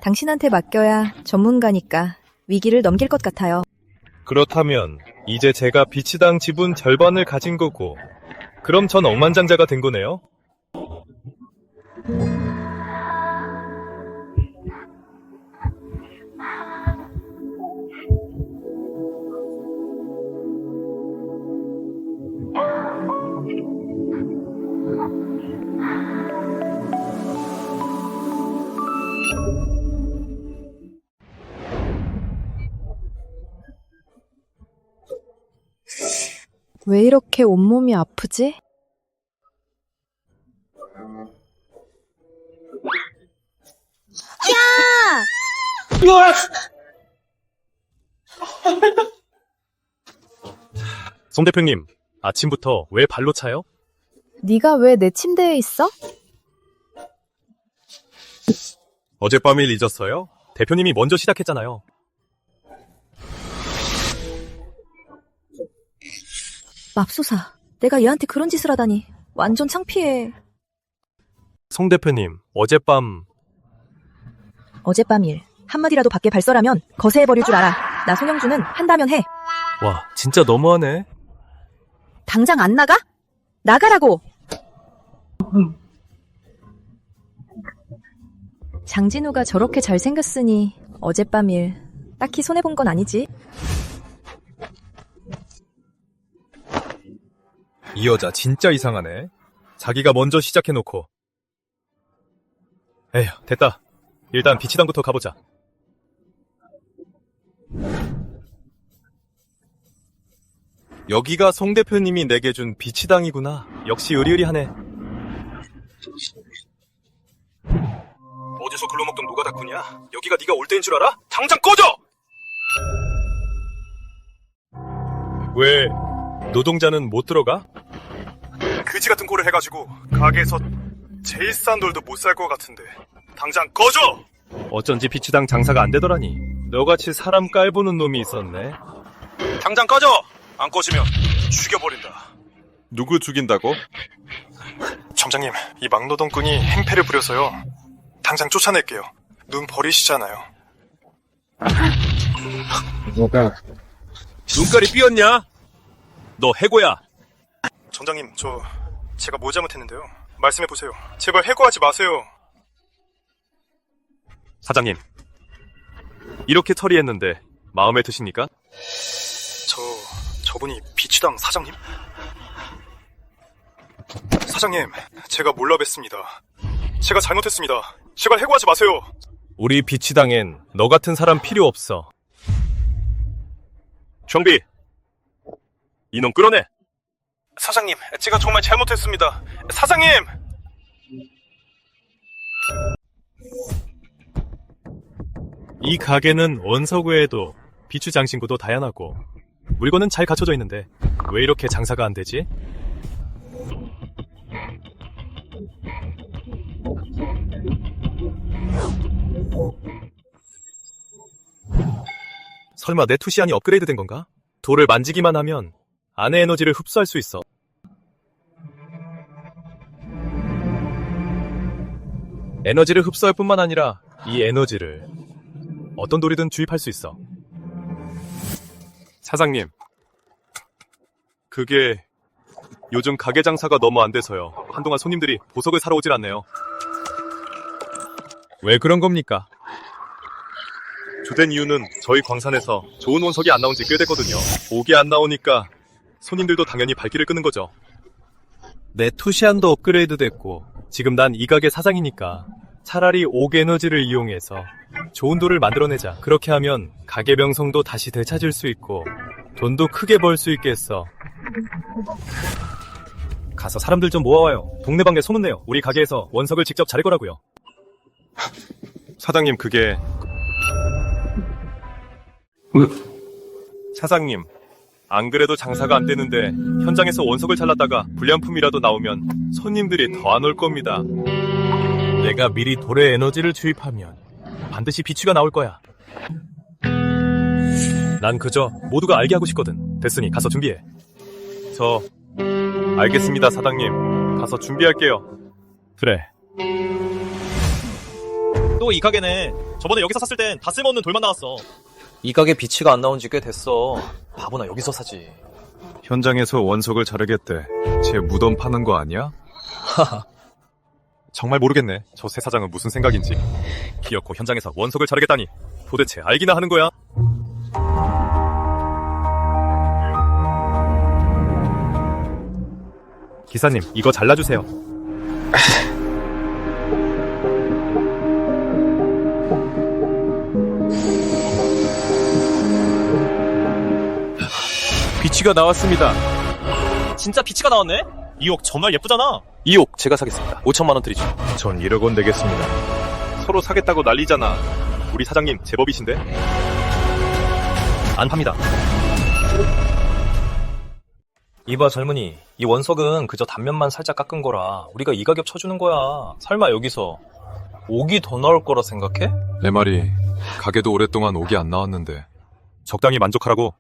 당신한테 맡겨야 전문가니까 위기를 넘길 것 같아요. 그렇다면 이제 제가 비치당 지분 절반을 가진 거고, 그럼 전 억만장자가 된 거네요? 왜 이렇게 온몸이 아프지? 송 대표님, 아침부터 왜 발로 차요? 네가 왜 내 침대에 있어? 어젯밤 일 잊었어요? 대표님이 먼저 시작했잖아요. 맙소사, 내가 얘한테 그런 짓을 하다니. 완전 창피해. 송 대표님, 어젯밤 일. 한마디라도 밖에 발설하면 거세해버릴 줄 알아. 나 손영주는 한다면 해. 와, 진짜 너무하네. 당장 안 나가? 나가라고! 장진우가 저렇게 잘생겼으니 어젯밤 일 딱히 손해본 건 아니지. 이 여자 진짜 이상하네. 자기가 먼저 시작해놓고. 에휴, 됐다. 일단 비치당부터 가보자. 여기가 송 대표님이 내게 준 비치당이구나. 역시 의리의리하네. 어디서 글러먹던 노가다꾼이야? 여기가 네가 올 때인 줄 알아? 당장 꺼져! 왜 노동자는 못 들어가? 그지 같은 꼴을 해가지고 가게에서 제일 싼 돌도 못 살 것 같은데 당장 꺼져! 어쩐지 비치당 장사가 안 되더라니. 너같이 사람 깔보는 놈이 있었네. 당장 꺼져! 안 꺼지면 죽여버린다. 누구 죽인다고? 점장님, 이 막노동꾼이 행패를 부려서요. 당장 쫓아낼게요. 눈 버리시잖아요. 뭐가? 눈깔이 삐었냐? 너 해고야. 점장님, 제가 뭐 잘못했는데요? 말씀해보세요. 제발 해고하지 마세요. 사장님, 이렇게 처리했는데 마음에 드십니까? 저분이 비치당 사장님? 사장님, 제가 몰라 뵀습니다. 제가 잘못했습니다. 제발 해고하지 마세요. 우리 비치당엔 너 같은 사람 필요 없어. 정비, 이놈 끌어내. 사장님, 제가 정말 잘못했습니다. 사장님! 이 가게는 원석 외에도 비추 장신구도 다양하고 물건은 잘 갖춰져 있는데 왜 이렇게 장사가 안 되지? 설마 내 투시안이 업그레이드 된 건가? 돌을 만지기만 하면 안의 에너지를 흡수할 수 있어. 에너지를 흡수할 뿐만 아니라 이 에너지를 어떤 돌이든 주입할 수 있어. 사장님, 그게 요즘 가게 장사가 너무 안 돼서요. 한동안 손님들이 보석을 사러 오질 않네요. 왜 그런 겁니까? 주된 이유는 저희 광산에서 좋은 원석이 안 나온 지 꽤 됐거든요. 5개 안 나오니까 손님들도 당연히 발길을 끄는 거죠. 내 투시안도 업그레이드 됐고 지금 난 이 가게 사장이니까 차라리 5개 에너지를 이용해서 좋은 돌을 만들어내자. 그렇게 하면 가게 명성도 다시 되찾을 수 있고 돈도 크게 벌 수 있겠어. 가서 사람들 좀 모아와요. 동네방네 소문내요. 우리 가게에서 원석을 직접 자를 거라고요. 사장님, 그게... 사장님, 안 그래도 장사가 안 되는데 현장에서 원석을 잘랐다가 불량품이라도 나오면 손님들이 더 안 올 겁니다. 내가 미리 돌에 에너지를 주입하면 반드시 비취가 나올 거야. 난 그저 모두가 알게 하고 싶거든. 됐으니 가서 준비해. 알겠습니다, 사장님. 가서 준비할게요. 그래. 또 이 가게네. 저번에 여기서 샀을 땐 다 쓸모없는 돌만 나왔어. 이 가게 비치가 안 나온 지 꽤 됐어. 바보나 여기서 사지. 현장에서 원석을 자르겠대. 제 무덤 파는 거 아니야? 정말 모르겠네. 저 새 사장은 무슨 생각인지. 기어코 현장에서 원석을 자르겠다니 도대체 알기나 하는 거야? 기사님, 이거 잘라주세요. 비치가 나왔습니다. 진짜 비치가 나왔네? 이 옥 정말 예쁘잖아. 이 옥 제가 사겠습니다. 5천만 원 드리죠. 전 1억 원 내겠습니다. 서로 사겠다고 난리잖아. 우리 사장님 제법이신데? 안 팝니다. 이봐 젊은이, 이 원석은 그저 단면만 살짝 깎은 거라 우리가 이 가격 쳐주는 거야. 설마 여기서 옥이 더 나올 거라 생각해? 내 말이 가게도 오랫동안 옥이 안 나왔는데. 적당히 만족하라고.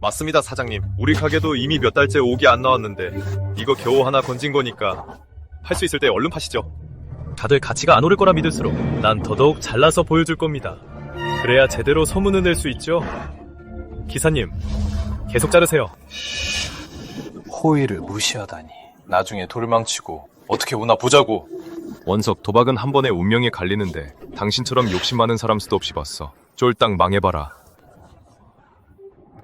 맞습니다, 사장님. 우리 가게도 이미 몇 달째 옥이 안 나왔는데 이거 겨우 하나 건진 거니까 팔 수 있을 때 얼른 파시죠. 다들 가치가 안 오를 거라 믿을수록 난 더더욱 잘라서 보여줄 겁니다. 그래야 제대로 소문을 낼 수 있죠. 기사님, 계속 자르세요. 호의를 무시하다니. 나중에 돌망치고 어떻게 오나 보자고. 원석, 도박은 한 번에 운명이 갈리는데 당신처럼 욕심 많은 사람 수도 없이 봤어. 쫄딱 망해봐라.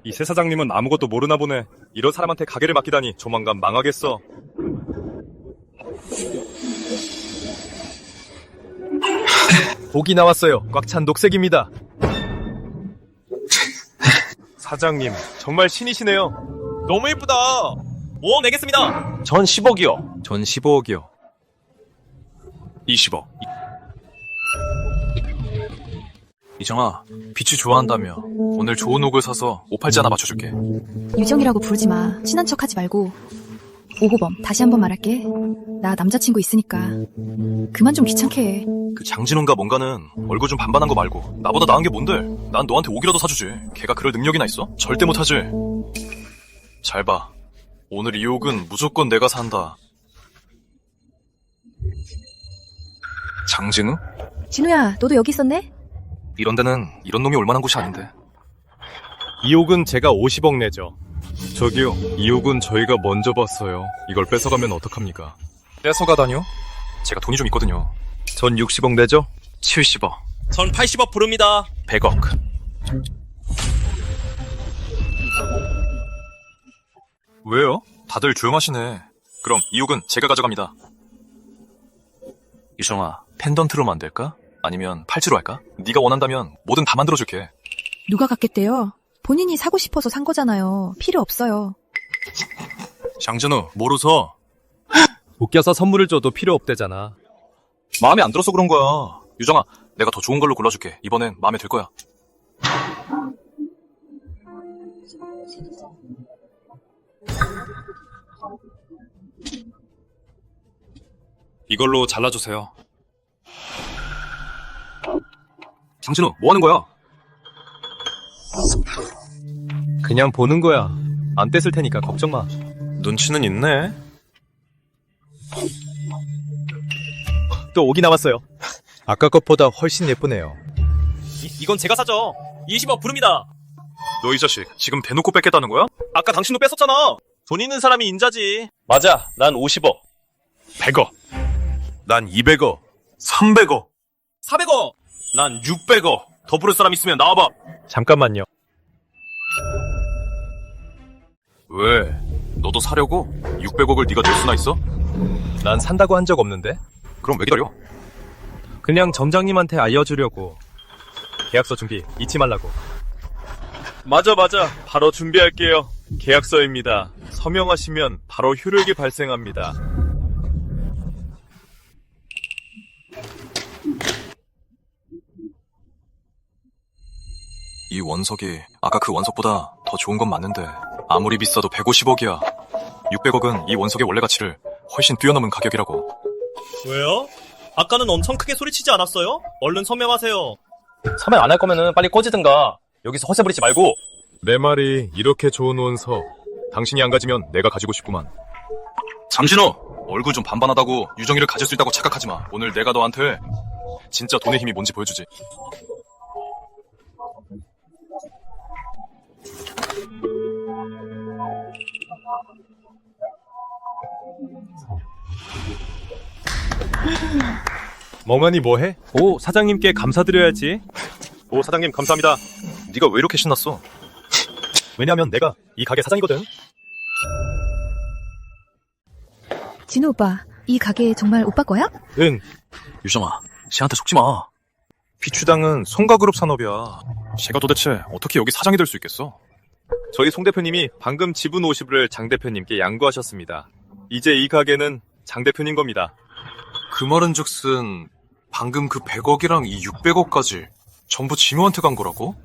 이 새 사장님은 아무것도 모르나 보네. 이런 사람한테 가게를 맡기다니 조만간 망하겠어. 복이 나왔어요. 꽉 찬 녹색입니다. 사장님, 정말 신이시네요. 너무 예쁘다. 5억 내겠습니다. 전 10억이요. 전 15억이요. 20억. 이정아, 비치 좋아한다며. 오늘 좋은 옥을 사서 오팔지 하나 맞춰줄게. 유정이라고 부르지 마. 친한 척 하지 말고. 오호범, 다시 한번 말할게. 나 남자친구 있으니까 그만 좀 귀찮게 해. 그 장진호인가 뭔가는 얼굴 좀 반반한 거 말고 나보다 나은 게 뭔데? 난 너한테 옥이라도 사주지. 걔가 그럴 능력이나 있어? 절대 못하지. 잘 봐. 오늘 이 옥은 무조건 내가 산다. 장진우? 진우야, 너도 여기 있었네? 이런 데는 이런 놈이 올만한 곳이 아닌데. 이 옥은 제가 50억 내죠. 저기요, 이 옥은 저희가 먼저 봤어요. 이걸 뺏어가면 어떡합니까? 뺏어가다뇨? 제가 돈이 좀 있거든요. 전 60억 내죠? 70억. 전 80억 부릅니다. 100억. 왜요? 다들 조용하시네. 그럼 이 옥은 제가 가져갑니다. 유정아, 펜던트로 만들까? 아니면 팔찌로 할까? 네가 원한다면 뭐든 다 만들어줄게. 누가 갖겠대요? 본인이 사고 싶어서 산 거잖아요. 필요 없어요. 장진우, 뭘 웃어? 웃겨서 선물을 줘도 필요 없대잖아. 마음에 안 들어서 그런 거야. 유정아, 내가 더 좋은 걸로 골라줄게. 이번엔 마음에 들 거야. 이걸로 잘라주세요. 장진우, 뭐 하는 거야? 그냥 보는 거야. 안 떼쓸 테니까 걱정 마. 눈치는 있네. 또 옥이 나왔어요. 아까 것보다 훨씬 예쁘네요. 이건 제가 사죠. 20억 부릅니다. 너 이 자식, 지금 대놓고 뺏겠다는 거야? 아까 당신도 뺏었잖아. 돈 있는 사람이 인자지. 맞아, 난 50억. 100억. 난 200억. 300억. 400억. 난 600억. 더 부를 사람 있으면 나와봐. 잠깐만요. 왜? 너도 사려고? 600억을 네가 낼 수나 있어? 난 산다고 한 적 없는데? 그럼 왜 기다려? 그냥 점장님한테 알려주려고. 계약서 준비 잊지 말라고. 맞아. 바로 준비할게요. 계약서입니다. 서명하시면 바로 효력이 발생합니다. 이 원석이 아까 그 원석보다 더 좋은 건 맞는데 아무리 비싸도 150억이야. 600억은 이 원석의 원래 가치를 훨씬 뛰어넘은 가격이라고. 왜요? 아까는 엄청 크게 소리치지 않았어요? 얼른 서명하세요. 서명 안 할 거면은 빨리 꺼지든가. 여기서 허세 부리지 말고. 내 말이 이렇게 좋은 원석 당신이 안 가지면 내가 가지고 싶구만. 장진호! 얼굴 좀 반반하다고 유정이를 가질 수 있다고 착각하지 마. 오늘 내가 너한테 진짜 돈의 힘이 뭔지 보여주지. 멍하니 뭐해? 오, 사장님께 감사드려야지. 오, 사장님 감사합니다. 네가 왜 이렇게 신났어? 왜냐면 내가 이 가게 사장이거든. 진우 오빠, 이 가게 정말 오빠 거야? 응. 유정아, 쟤한테 속지 마. 피추당은 송가그룹 산업이야. 쟤가 도대체 어떻게 여기 사장이 될 수 있겠어? 저희 송 대표님이 방금 지분 50을 장 대표님께 양도하셨습니다. 이제 이 가게는 장 대표님 겁니다. 그 말은즉슨 방금 그 100억이랑 이 600억까지 전부 진우한테 간 거라고?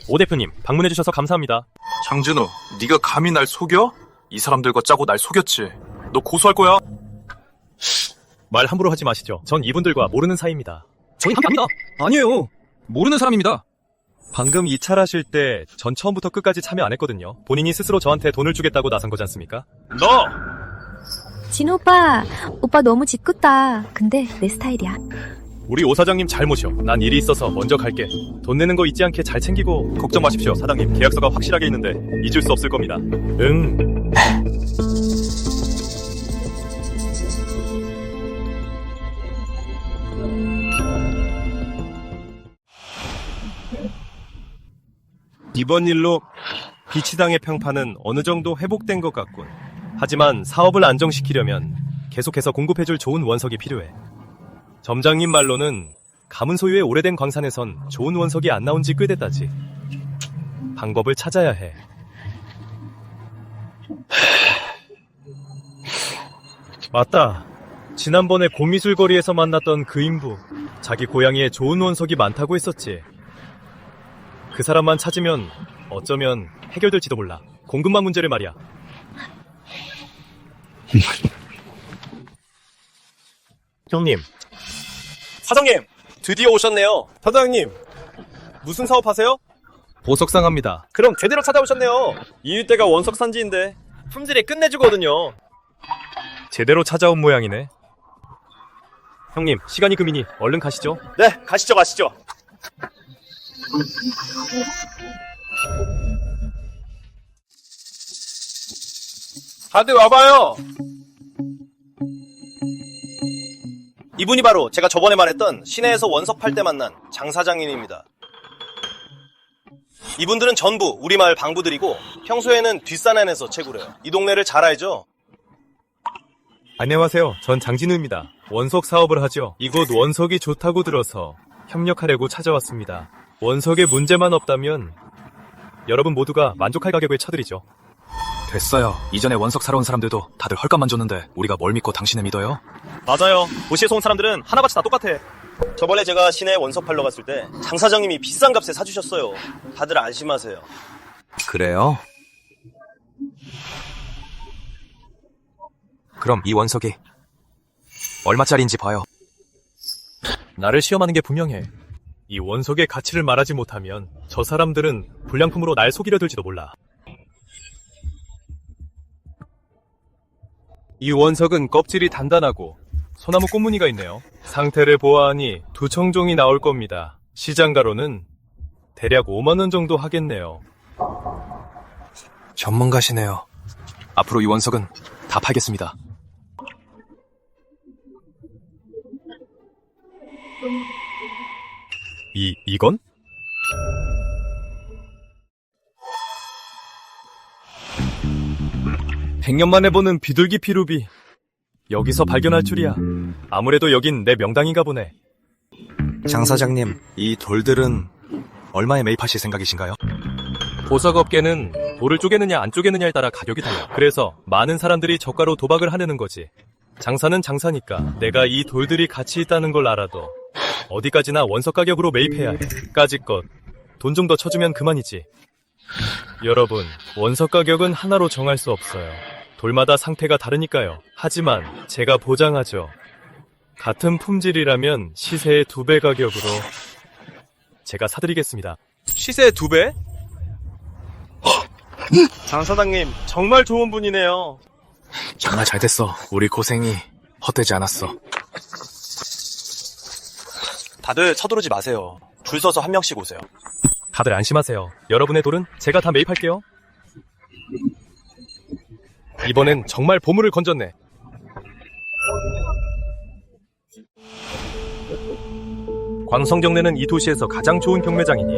오 대표님, 방문해주셔서 감사합니다. 장진우, 네가 감히 날 속여? 이 사람들과 짜고 날 속였지. 너 고소할 거야? 말 함부로 하지 마시죠. 전 이분들과 모르는 사이입니다. 저희 합니다. 아니에요. 모르는 사람입니다. 방금 이찰하실 때 전 처음부터 끝까지 참여 안 했거든요. 본인이 스스로 저한테 돈을 주겠다고 나선 거지 않습니까? 너! 진우 오빠 너무 짓궂다. 근데 내 스타일이야. 우리 오 사장님 잘 모셔. 난 일이 있어서 먼저 갈게. 돈 내는 거 잊지 않게 잘 챙기고. 걱정 마십시오, 사장님. 계약서가 확실하게 있는데 잊을 수 없을 겁니다. 응. 이번 일로 비치당의 평판은 어느 정도 회복된 것 같군. 하지만 사업을 안정시키려면 계속해서 공급해줄 좋은 원석이 필요해. 점장님 말로는 가문 소유의 오래된 광산에선 좋은 원석이 안 나온 지 꽤 됐다지. 방법을 찾아야 해. 맞다. 지난번에 고미술거리에서 만났던 그 인부. 자기 고향에 좋은 원석이 많다고 했었지. 그 사람만 찾으면 어쩌면 해결될지도 몰라. 공급망 문제를 말이야. 형님. 사장님, 드디어 오셨네요. 사장님, 무슨 사업하세요? 보석상합니다. 그럼 제대로 찾아오셨네요. 이웃대가 원석 산지인데 품질이 끝내주거든요. 제대로 찾아온 모양이네. 형님, 시간이 금이니 얼른 가시죠. 네, 가시죠. 다들 와봐요. 이분이 바로 제가 저번에 말했던 시내에서 원석 팔 때 만난 장 사장님입니다. 이분들은 전부 우리 마을 방부들이고 평소에는 뒷산안에서 채굴해요. 이 동네를 잘 알죠? 안녕하세요. 전 장진우입니다. 원석 사업을 하죠. 이곳 원석이 좋다고 들어서 협력하려고 찾아왔습니다. 원석에 문제만 없다면 여러분 모두가 만족할 가격에 쳐드리죠. 됐어요. 이전에 원석 사러 온 사람들도 다들 헐값만 줬는데 우리가 뭘 믿고 당신을 믿어요? 맞아요. 도시에서 온 사람들은 하나같이 다 똑같아. 저번에 제가 시내에 원석 팔러 갔을 때 장 사장님이 비싼 값에 사주셨어요. 다들 안심하세요. 그래요? 그럼 이 원석이 얼마짜리인지 봐요. 나를 시험하는 게 분명해. 이 원석의 가치를 말하지 못하면 저 사람들은 불량품으로 날 속이려 들지도 몰라. 이 원석은 껍질이 단단하고 소나무 꽃무늬가 있네요. 상태를 보아하니 두 청종이 나올 겁니다. 시장가로는 대략 5만원 정도 하겠네요. 전문가시네요. 앞으로 이 원석은 다 팔겠습니다. 이건? (100년) 만에 보는 비둘기 피루비. 여기서 발견할 줄이야. 아무래도 여긴 내 명당인가 보네. 장 사장님, 이 돌들은 얼마에 매입하실 생각이신가요? 보석업계는 돌을 쪼개느냐 안 쪼개느냐에 따라 가격이 달라. 그래서 많은 사람들이 저가로 도박을 하려는 거지. 장사는 장사니까 내가 이 돌들이 가치 있다는 걸 알아도 어디까지나 원석 가격으로 매입해야 해. 까짓 것 돈 좀 더 쳐주면 그만이지. 여러분, 원석 가격은 하나로 정할 수 없어요. 돌마다 상태가 다르니까요. 하지만 제가 보장하죠. 같은 품질이라면 시세의 2배 가격으로 제가 사드리겠습니다. 시세 2배? 장 사장님, 정말 좋은 분이네요. 정말 잘 됐어. 우리 고생이 헛되지 않았어. 다들 서두르지 마세요. 줄 서서 한 명씩 오세요. 다들 안심하세요. 여러분의 돌은 제가 다 매입할게요. 이번엔 정말 보물을 건졌네. 광성경매는 이 도시에서 가장 좋은 경매장이니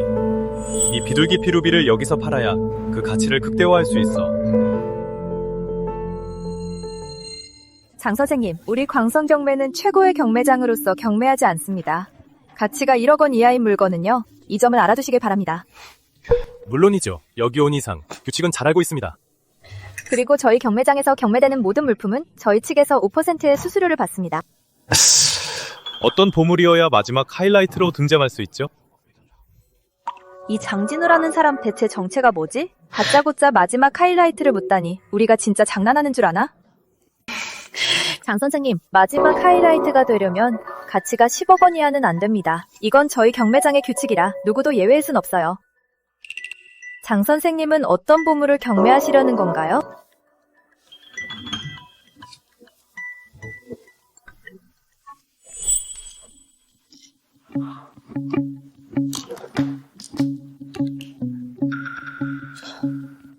이 비둘기 피루비를 여기서 팔아야 그 가치를 극대화할 수 있어. 장 선생님, 우리 광성경매는 최고의 경매장으로서 경매하지 않습니다. 가치가 1억 원 이하인 물건은요, 이 점을 알아두시길 바랍니다. 물론이죠. 여기 온 이상 규칙은 잘 알고 있습니다. 그리고 저희 경매장에서 경매되는 모든 물품은 저희 측에서 5%의 수수료를 받습니다. 어떤 보물이어야 마지막 하이라이트로 등장할 수 있죠? 이 장진우라는 사람 대체 정체가 뭐지? 다짜고짜 마지막 하이라이트를 묻다니 우리가 진짜 장난하는 줄 아나? 장 선생님, 마지막 하이라이트가 되려면 가치가 10억 원 이하는 안 됩니다. 이건 저희 경매장의 규칙이라 누구도 예외일 순 없어요. 장 선생님은 어떤 보물을 경매하시려는 건가요?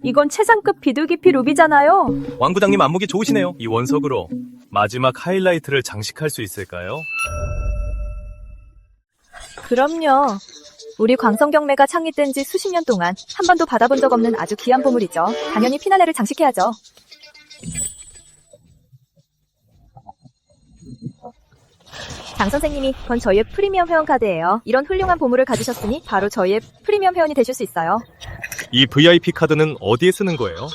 이건 최상급 비둘기피 루비잖아요. 왕 부장님 안목이 좋으시네요. 이 원석으로 마지막 하이라이트를 장식할 수 있을까요? 그럼요. 우리 광성경매가 창립된 지 수십 년 동안 한 번도 받아본 적 없는 아주 귀한 보물이죠. 당연히 피날레를 장식해야죠. 장 선생님이 그건 저희의 프리미엄 회원 카드예요. 이런 훌륭한 보물을 가지셨으니 바로 저희의 프리미엄 회원이 되실 수 있어요. 이 VIP 카드는 어디에 쓰는 거예요?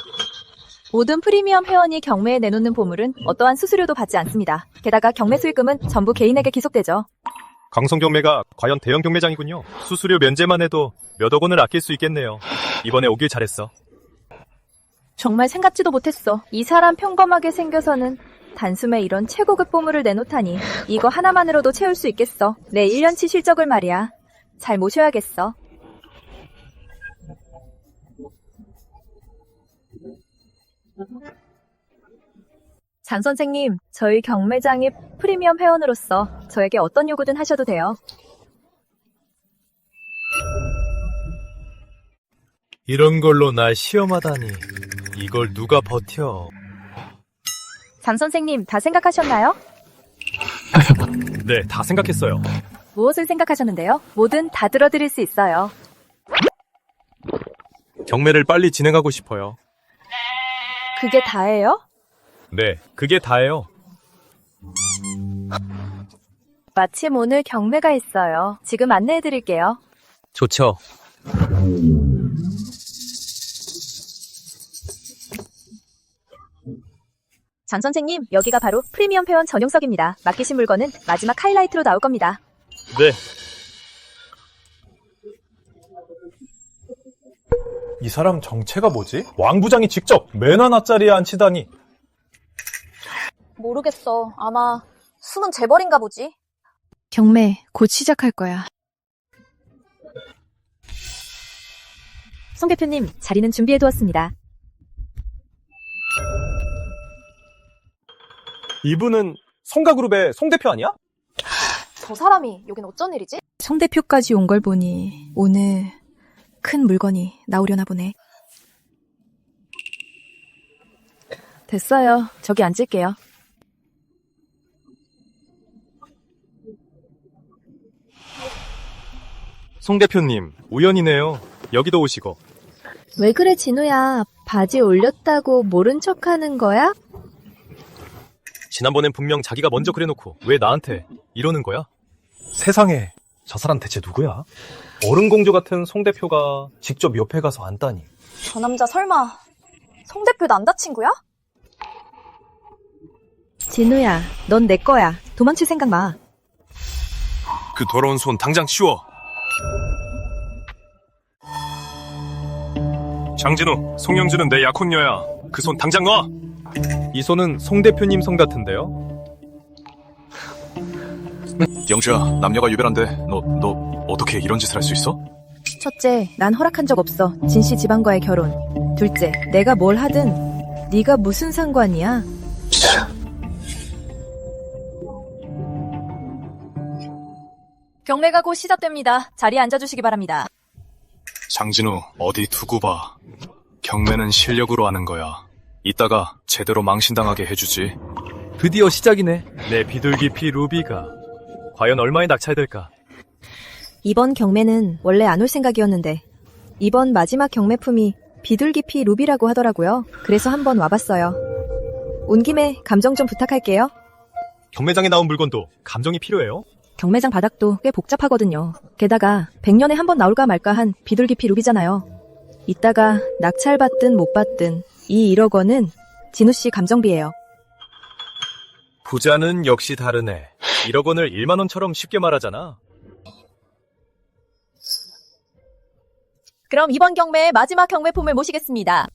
모든 프리미엄 회원이 경매에 내놓는 보물은 어떠한 수수료도 받지 않습니다. 게다가 경매 수익금은 전부 개인에게 기속되죠. 광성경매가 과연 대형 경매장이군요. 수수료 면제만 해도 몇억 원을 아낄 수 있겠네요. 이번에 오길 잘했어. 정말 생각지도 못했어. 이 사람 평범하게 생겨서는 단숨에 이런 최고급 보물을 내놓다니. 이거 하나만으로도 채울 수 있겠어. 내 1년치 실적을 말이야. 잘 모셔야겠어. 장 선생님, 저희 경매장의 프리미엄 회원으로서 저에게 어떤 요구든 하셔도 돼요. 이런 걸로 날 시험하다니. 이걸 누가 버텨. 장 선생님, 다 생각하셨나요? 네, 다 생각했어요. 무엇을 생각하셨는데요? 뭐든 다 들어드릴 수 있어요. 경매를 빨리 진행하고 싶어요. 그게 다예요? 네, 그게 다예요. 마침 오늘 경매가 있어요. 지금 안내해드릴게요. 좋죠. 장 선생님, 여기가 바로 프리미엄 회원 전용석입니다. 맡기신 물건은 마지막 하이라이트로 나올 겁니다. 네. 이 사람 정체가 뭐지? 왕 부장이 직접 맨 하나짜리에 앉히다니. 모르겠어. 아마 숨은 재벌인가 보지. 경매 곧 시작할 거야. 송 대표님, 자리는 준비해두었습니다. 이분은 송가그룹의 송 대표 아니야? 저 사람이 여긴 어쩐 일이지? 송 대표까지 온 걸 보니 오늘 큰 물건이 나오려나 보네. 됐어요. 저기 앉을게요. 송 대표님, 우연이네요. 여기도 오시고. 왜 그래, 진우야. 바지 올렸다고 모른 척하는 거야? 지난번엔 분명 자기가 먼저 그래놓고 왜 나한테 이러는 거야? 세상에, 저 사람 대체 누구야? 어른공주 같은 송 대표가 직접 옆에 가서 앉다니. 저 남자 설마 송 대표 남자친구야? 진우야, 넌 내 거야. 도망칠 생각 마. 그 더러운 손 당장 치워. 장진우, 송영주는 내 약혼녀야. 그 손 당장 놔! 이 손은 송 대표님 손 같은데요? 영주야, 남녀가 유별한데 너 어떻게 이런 짓을 할 수 있어? 첫째, 난 허락한 적 없어. 진씨 집안과의 결혼. 둘째, 내가 뭘 하든 네가 무슨 상관이야? 경매가 곧 시작됩니다. 자리에 앉아주시기 바랍니다. 장진우, 어디 두고 봐. 경매는 실력으로 하는 거야. 이따가 제대로 망신당하게 해주지. 드디어 시작이네. 내 비둘기피 루비가 과연 얼마에 낙찰될까? 이번 경매는 원래 안 올 생각이었는데 이번 마지막 경매품이 비둘기피 루비라고 하더라고요. 그래서 한번 와봤어요. 온 김에 감정 좀 부탁할게요. 경매장에 나온 물건도 감정이 필요해요? 경매장 바닥도 꽤 복잡하거든요. 게다가 100년에 한 번 나올까 말까 한 비둘기피 루비잖아요. 이따가 낙찰받든 못 받든 이 1억 원은 진우씨 감정비예요. 부자는 역시 다르네. 1억 원을 1만 원처럼 쉽게 말하잖아. 그럼 이번 경매의 마지막 경매품을 모시겠습니다.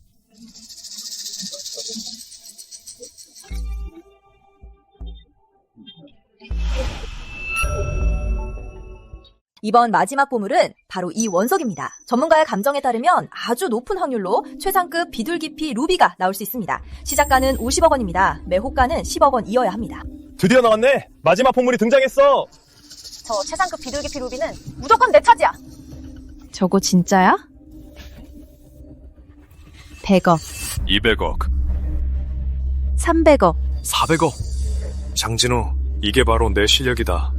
이번 마지막 보물은 바로 이 원석입니다. 전문가의 감정에 따르면 아주 높은 확률로 최상급 비둘기피 루비가 나올 수 있습니다. 시작가는 50억 원입니다. 매호가는 10억 원이어야 합니다. 드디어 나왔네. 마지막 보물이 등장했어. 저 최상급 비둘기피 루비는 무조건 내 차지야. 저거 진짜야? 100억, 200억, 300억. 400억. 장진우, 이게 바로 내 실력이다.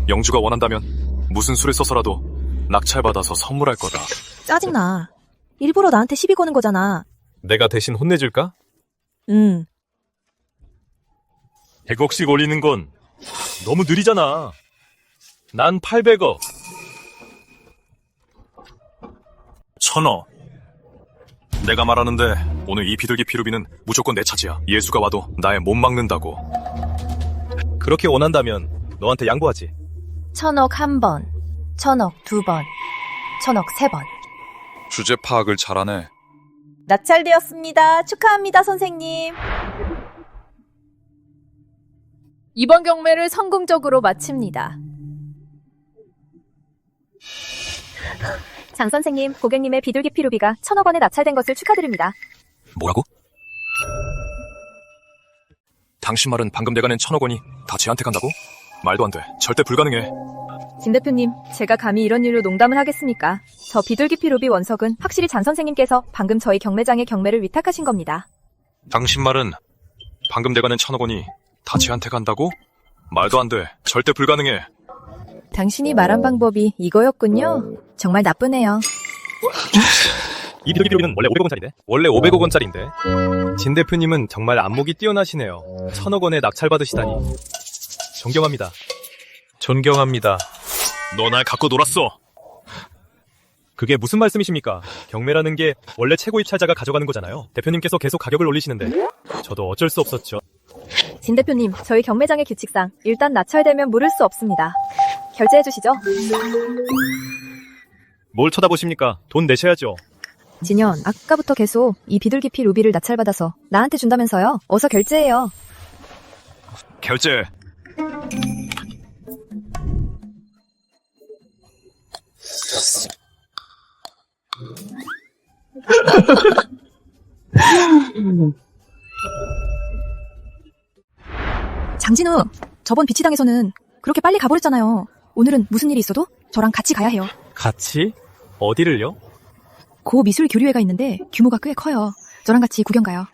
영주가 원한다면 무슨 수를 써서라도 낙찰받아서 선물할 거다. 짜증나. 일부러 나한테 시비 거는 거잖아. 내가 대신 혼내줄까? 100억씩 올리는 건 너무 느리잖아. 난 800억. 1000억. 내가 말하는데 오늘 이 비둘기피 루비는 무조건 내 차지야. 예수가 와도 나의 못 막는다고. 그렇게 원한다면 너한테 양보하지. 1000억 1번, 1000억 2번, 1000억 3번. 주제 파악을 잘하네. 낙찰되었습니다. 축하합니다, 선생님. 이번 경매를 성공적으로 마칩니다. 장 선생님, 고객님의 비둘기피 루비가 1000억 원에 낙찰된 것을 축하드립니다. 뭐라고? 당신 말은 방금 내가 낸 1000억 원이 다 쟤한테 간다고? 말도 안 돼. 절대 불가능해. 진 대표님, 제가 감히 이런 일로 농담을 하겠습니까? 저 비둘기피 루비 원석은 확실히 장 선생님께서 방금 저희 경매장의 경매를 위탁하신 겁니다. 당신 말은 방금 내가 낸 1000억 원이 다 쟤한테 간다고? 말도 안 돼. 절대 불가능해. 당신이 말한 방법이 이거였군요. 정말 나쁘네요. 이 비둘기 루비는 원래 500억 원짜리인데? 원래 500억 원짜리인데? 진 대표님은 정말 안목이 뛰어나시네요. 1000억 원에 낙찰받으시다니. 존경합니다. 존경합니다. 너 날 갖고 놀았어. 그게 무슨 말씀이십니까? 경매라는 게 원래 최고 입찰자가 가져가는 거잖아요. 대표님께서 계속 가격을 올리시는데 저도 어쩔 수 없었죠. 진 대표님, 저희 경매장의 규칙상 일단 낙찰되면 물을 수 없습니다. 결제해 주시죠. 뭘 쳐다보십니까? 돈 내셔야죠. 진현, 아까부터 계속 이 비둘기피 루비를 낙찰받아서 나한테 준다면서요. 어서 결제해요. 결제. 장진우, 저번 비치당에서는 그렇게 빨리 가버렸잖아요. 오늘은 무슨 일이 있어도 저랑 같이 가야 해요. 같이? 어디를요? 고미술 교류회가 있는데 규모가 꽤 커요. 저랑 같이 구경 가요.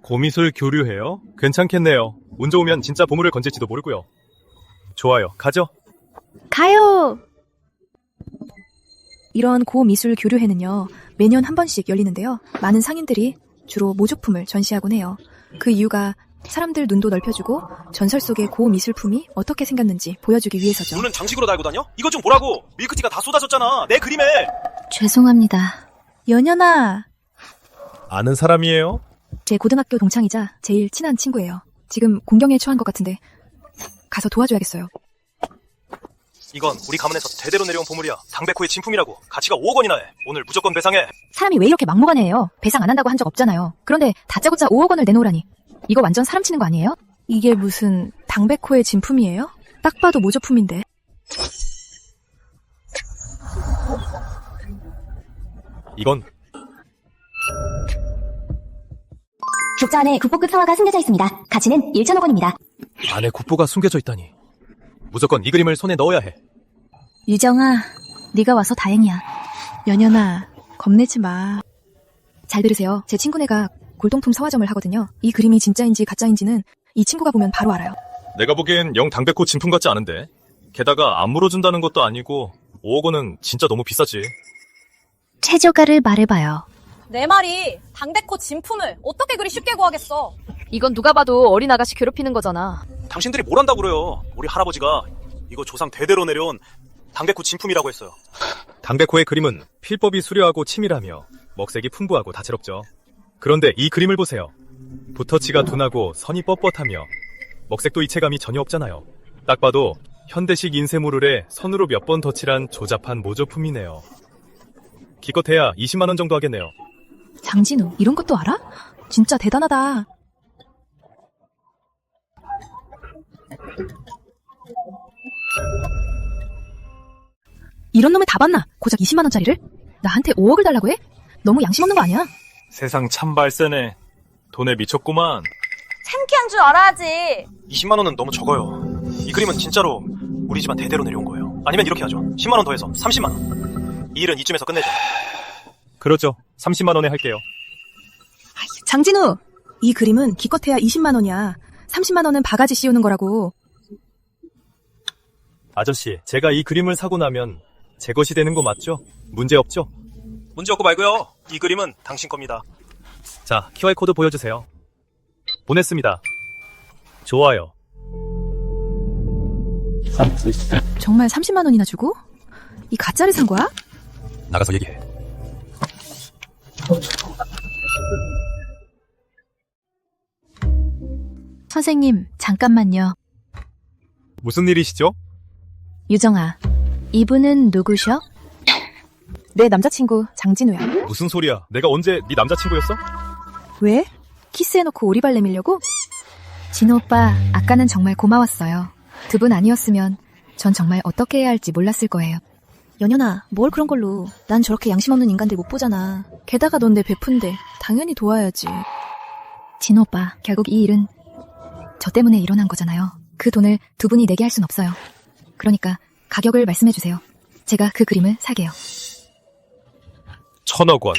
고미술 교류해요? 괜찮겠네요. 운 좋으면 진짜 보물을 건질지도 모르고요. 좋아요. 가죠. 가요! 이런 고미술 교류회는요, 매년 한 번씩 열리는데요. 많은 상인들이 주로 모조품을 전시하곤 해요. 그 이유가 사람들 눈도 넓혀주고 전설 속의 고미술품이 어떻게 생겼는지 보여주기 위해서죠. 눈은 장식으로 달고 다녀? 이거 좀 보라고. 밀크티가 다 쏟아졌잖아. 내 그림에. 죄송합니다. 연연아. 아는 사람이에요? 제 고등학교 동창이자 제일 친한 친구예요. 지금 공경에 처한 것 같은데 가서 도와줘야겠어요. 이건 우리 가문에서 대대로 내려온 보물이야. 당백호의 진품이라고. 가치가 5억 원이나 해. 오늘 무조건 배상해. 사람이 왜 이렇게 막무가내예요? 배상 안 한다고 한 적 없잖아요. 그런데 다짜고짜 5억 원을 내놓으라니. 이거 완전 사람 치는 거 아니에요? 이게 무슨 당백호의 진품이에요? 딱 봐도 모조품인데. 이건 격자 안에 국보 끝화화가 숨겨져 있습니다. 가치는 1천억 원입니다. 안에 국보가 숨겨져 있다니. 무조건 이 그림을 손에 넣어야 해. 유정아, 네가 와서 다행이야. 연연아, 겁내지 마. 잘 들으세요. 제 친구네가 골동품 서화점을 하거든요. 이 그림이 진짜인지 가짜인지는 이 친구가 보면 바로 알아요. 내가 보기엔 영 당백호 진품 같지 않은데. 게다가 안 물어준다는 것도 아니고 5억 원은 진짜 너무 비싸지. 최저가를 말해봐요. 내 말이 당백호 진품을 어떻게 그리 쉽게 구하겠어? 이건 누가 봐도 어린 아가씨 괴롭히는 거잖아. 당신들이 뭘 한다고 그래요. 우리 할아버지가 이거 조상 대대로 내려온 당백호 진품이라고 했어요. 당백호의 그림은 필법이 수려하고 치밀하며 먹색이 풍부하고 다채롭죠. 그런데 이 그림을 보세요. 붓터치가 둔하고 선이 뻣뻣하며 먹색도 이체감이 전혀 없잖아요. 딱 봐도 현대식 인쇄물을에 선으로 몇 번 덧칠한 조잡한 모조품이네요. 기껏해야 20만 원 정도 하겠네요. 장진우, 이런 것도 알아? 진짜 대단하다. 이런 놈을 다 봤나? 고작 20만 원짜리를? 나한테 5억을 달라고 해? 너무 양심 없는 거 아니야? 세상 참 발세네. 돈에 미쳤구만. 창피한 줄 알아야지. 20만 원은 너무 적어요. 이 그림은 진짜로 우리 집안 대대로 내려온 거예요. 아니면 이렇게 하죠. 10만 원 더해서 30만 원. 이 일은 이쯤에서 끝내죠. 그렇죠. 30만 원에 할게요. 장진우, 이 그림은 기껏해야 20만 원이야. 30만 원은 바가지 씌우는 거라고. 아저씨, 제가 이 그림을 사고 나면 제 것이 되는 거 맞죠? 문제 없죠? 문제 없고 말고요. 이 그림은 당신 겁니다. 자, QR코드 보여주세요. 보냈습니다. 좋아요. 정말 30만 원이나 주고? 이 가짜를 산 거야? 나가서 얘기해. 선생님, 잠깐만요. 무슨 일이시죠? 유정아, 이분은 누구셔? 내 남자친구 장진우야. 무슨 소리야? 내가 언제 네 남자친구였어? 왜? 키스해놓고 오리발 내밀려고? 진호 오빠, 아까는 정말 고마웠어요. 두 분 아니었으면 전 정말 어떻게 해야 할지 몰랐을 거예요. 연연아, 뭘 그런 걸로. 난 저렇게 양심 없는 인간들 못 보잖아. 게다가 넌 내 베푼데 당연히 도와야지. 진호 오빠, 결국 이 일은 저 때문에 일어난 거잖아요. 그 돈을 두 분이 내게 할 순 없어요. 그러니까 가격을 말씀해주세요. 제가 그 그림을 사게요. 1,000억 원.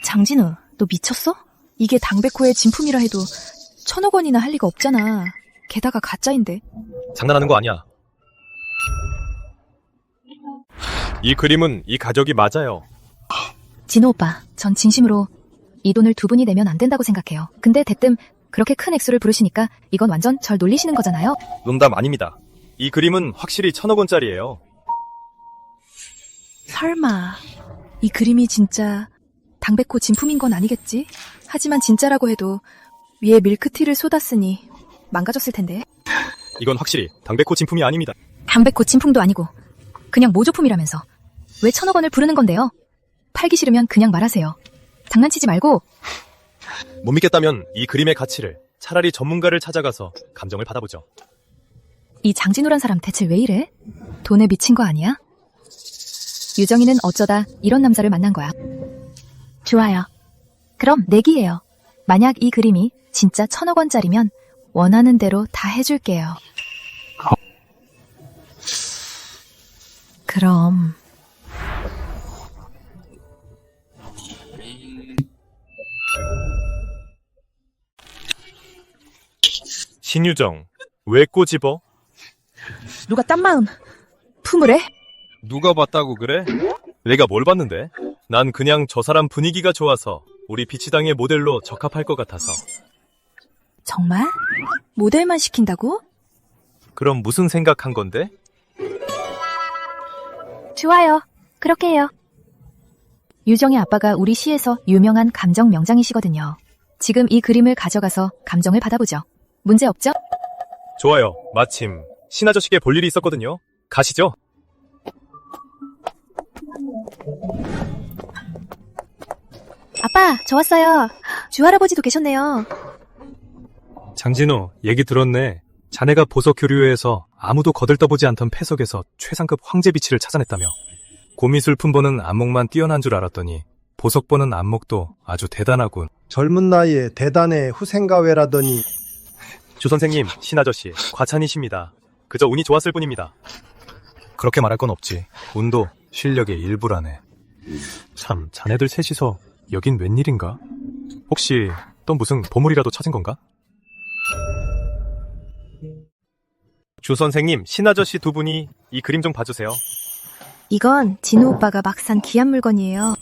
장진우, 너 미쳤어? 이게 당백호의 진품이라 해도 1,000억 원이나 할 리가 없잖아. 게다가 가짜인데. 장난하는 거 아니야. 이 그림은 이 가격이 맞아요. 진호 오빠, 전 진심으로 이 돈을 두 분이 내면 안 된다고 생각해요. 근데 대뜸 그렇게 큰 액수를 부르시니까 이건 완전 절 놀리시는 거잖아요. 농담 아닙니다. 이 그림은 확실히 1,000억 원짜리예요. 설마 이 그림이 진짜 당백호 진품인 건 아니겠지? 하지만 진짜라고 해도 위에 밀크티를 쏟았으니 망가졌을 텐데. 이건 확실히 당백호 진품이 아닙니다. 당백호 진품도 아니고 그냥 모조품이라면서 왜 1,000억 원을 부르는 건데요? 팔기 싫으면 그냥 말하세요. 장난치지 말고. 못 믿겠다면 이 그림의 가치를 차라리 전문가를 찾아가서 감정을 받아보죠. 이 장진우란 사람 대체 왜 이래? 돈에 미친 거 아니야? 유정이는 어쩌다 이런 남자를 만난 거야. 좋아요. 그럼 내기예요. 만약 이 그림이 진짜 1,000억 원짜리면 원하는 대로 다 해줄게요. 그럼 신유정, 왜 꼬집어? 누가 딴 마음 품으래? 누가 봤다고 그래? 내가 뭘 봤는데? 난 그냥 저 사람 분위기가 좋아서 우리 비치당의 모델로 적합할 것 같아서. 정말? 모델만 시킨다고? 그럼 무슨 생각한 건데? 좋아요. 그렇게 해요. 유정의 아빠가 우리 시에서 유명한 감정 명장이시거든요. 지금 이 그림을 가져가서 감정을 받아보죠. 문제 없죠? 좋아요. 마침 신아저씨께 볼 일이 있었거든요. 가시죠. 아빠, 저 왔어요. 주할아버지도 계셨네요. 장진호, 얘기 들었네. 자네가 보석 교류회에서 아무도 거들떠보지 않던 패석에서 최상급 황제비치를 찾아냈다며. 고미술 품보는 안목만 뛰어난 줄 알았더니 보석 보는 안목도 아주 대단하군. 젊은 나이에 대단해 후생가외라더니. 주 선생님, 신아저씨, 과찬이십니다. 그저 운이 좋았을 뿐입니다. 그렇게 말할 건 없지. 운도 실력의 일부라네. 참, 자네들 셋이서 여긴 웬일인가? 혹시 또 무슨 보물이라도 찾은 건가? 주 선생님, 신아저씨 두 분이 이 그림 좀 봐주세요. 이건 진우 오빠가 막 산 귀한 물건이에요.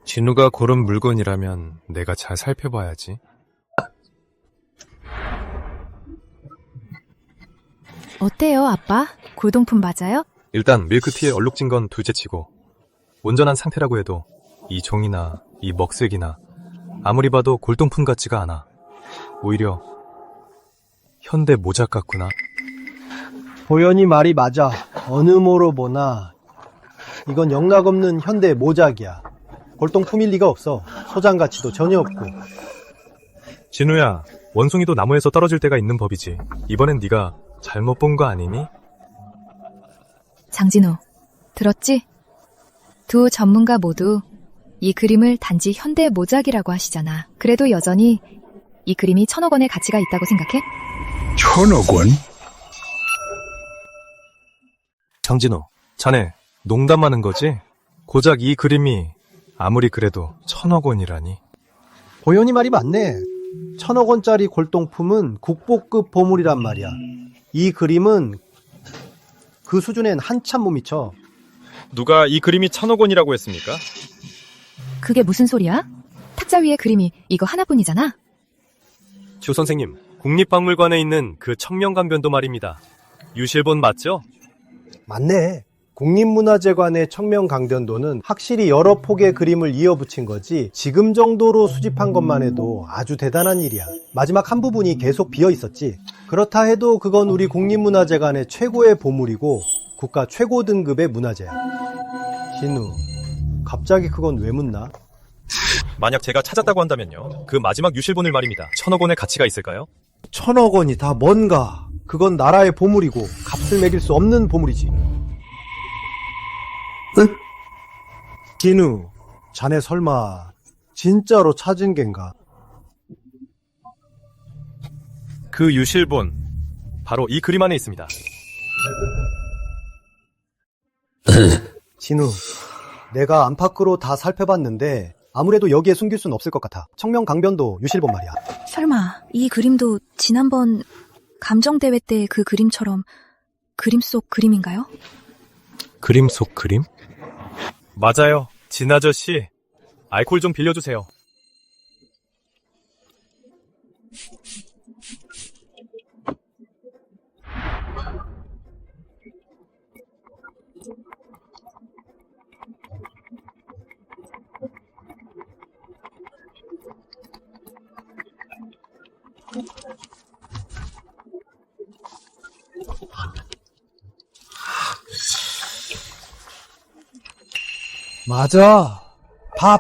진우가 고른 물건이라면 내가 잘 살펴봐야지. 어때요, 아빠? 골동품 맞아요? 일단 밀크티에 얼룩진 건 둘째치고 온전한 상태라고 해도 이 종이나 이 먹색이나 아무리 봐도 골동품 같지가 않아. 오히려 현대 모작 같구나. 보현이 말이 맞아. 어느 모로 보나 이건 영락없는 현대 모작이야. 골동품일 리가 없어. 소장 가치도 전혀 없고. 진우야, 원숭이도 나무에서 떨어질 때가 있는 법이지. 이번엔 네가 잘못 본 거 아니니? 장진호, 들었지? 두 전문가 모두 이 그림을 단지 현대 모작이라고 하시잖아. 그래도 여전히 이 그림이 1,000억 원의 가치가 있다고 생각해? 1,000억 원? 장진호, 자네 농담하는 거지? 고작 이 그림이 아무리 그래도 1,000억 원이라니. 보현이 말이 맞네. 1,000억 원짜리 골동품은 국보급 보물이란 말이야. 이 그림은 그 수준엔 한참 못 미쳐. 누가 이 그림이 1,000억 원이라고 했습니까? 그게 무슨 소리야? 탁자 위에 그림이 이거 하나뿐이잖아. 주 선생님, 국립박물관에 있는 그 청명강변도 말입니다. 유실본 맞죠? 맞네. 국립문화재관의 청명강변도는 확실히 여러 폭의 그림을 이어붙인 거지 지금 정도로 수집한 것만 해도 아주 대단한 일이야. 마지막 한 부분이 계속 비어 있었지. 그렇다 해도 그건 우리 국립문화재관의 최고의 보물이고 국가 최고 등급의 문화재야. 진우, 갑자기 그건 왜 묻나? 만약 제가 찾았다고 한다면요. 그 마지막 유실본을 말입니다. 1,000억 원의 가치가 있을까요? 1,000억 원이 다 뭔가. 그건 나라의 보물이고 값을 매길 수 없는 보물이지. 진우, 자네 설마 진짜로 찾은 겐가? 그 유실본, 바로 이 그림 안에 있습니다. 진우, 내가 안팎으로 다 살펴봤는데 아무래도 여기에 숨길 순 없을 것 같아. 청명강변도 유실본 말이야. 설마 이 그림도 지난번 감정대회 때 그 그림처럼 그림 속 그림인가요? 그림 속 그림? 맞아요. 진 아저씨, 알코올 좀 빌려주세요. 맞아.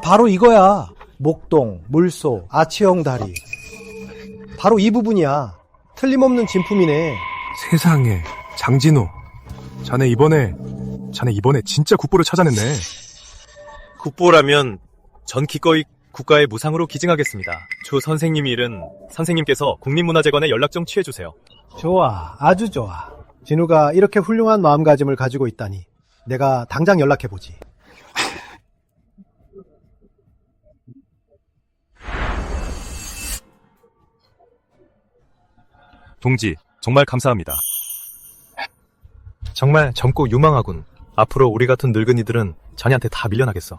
바로 이거야. 목동, 물소, 아치형 다리. 바로 이 부분이야. 틀림없는 진품이네. 세상에, 장진호. 자네 이번에 진짜 국보를 찾아냈네. 국보라면 전 기꺼이 국가의 무상으로 기증하겠습니다. 조 선생님 일은 선생님께서 국립문화재관에 연락 좀 취해주세요. 좋아. 아주 좋아. 진우가 이렇게 훌륭한 마음가짐을 가지고 있다니. 내가 당장 연락해보지. 동지, 정말 감사합니다. 정말 젊고 유망하군. 앞으로 우리 같은 늙은이들은 자네한테 다 밀려나겠어.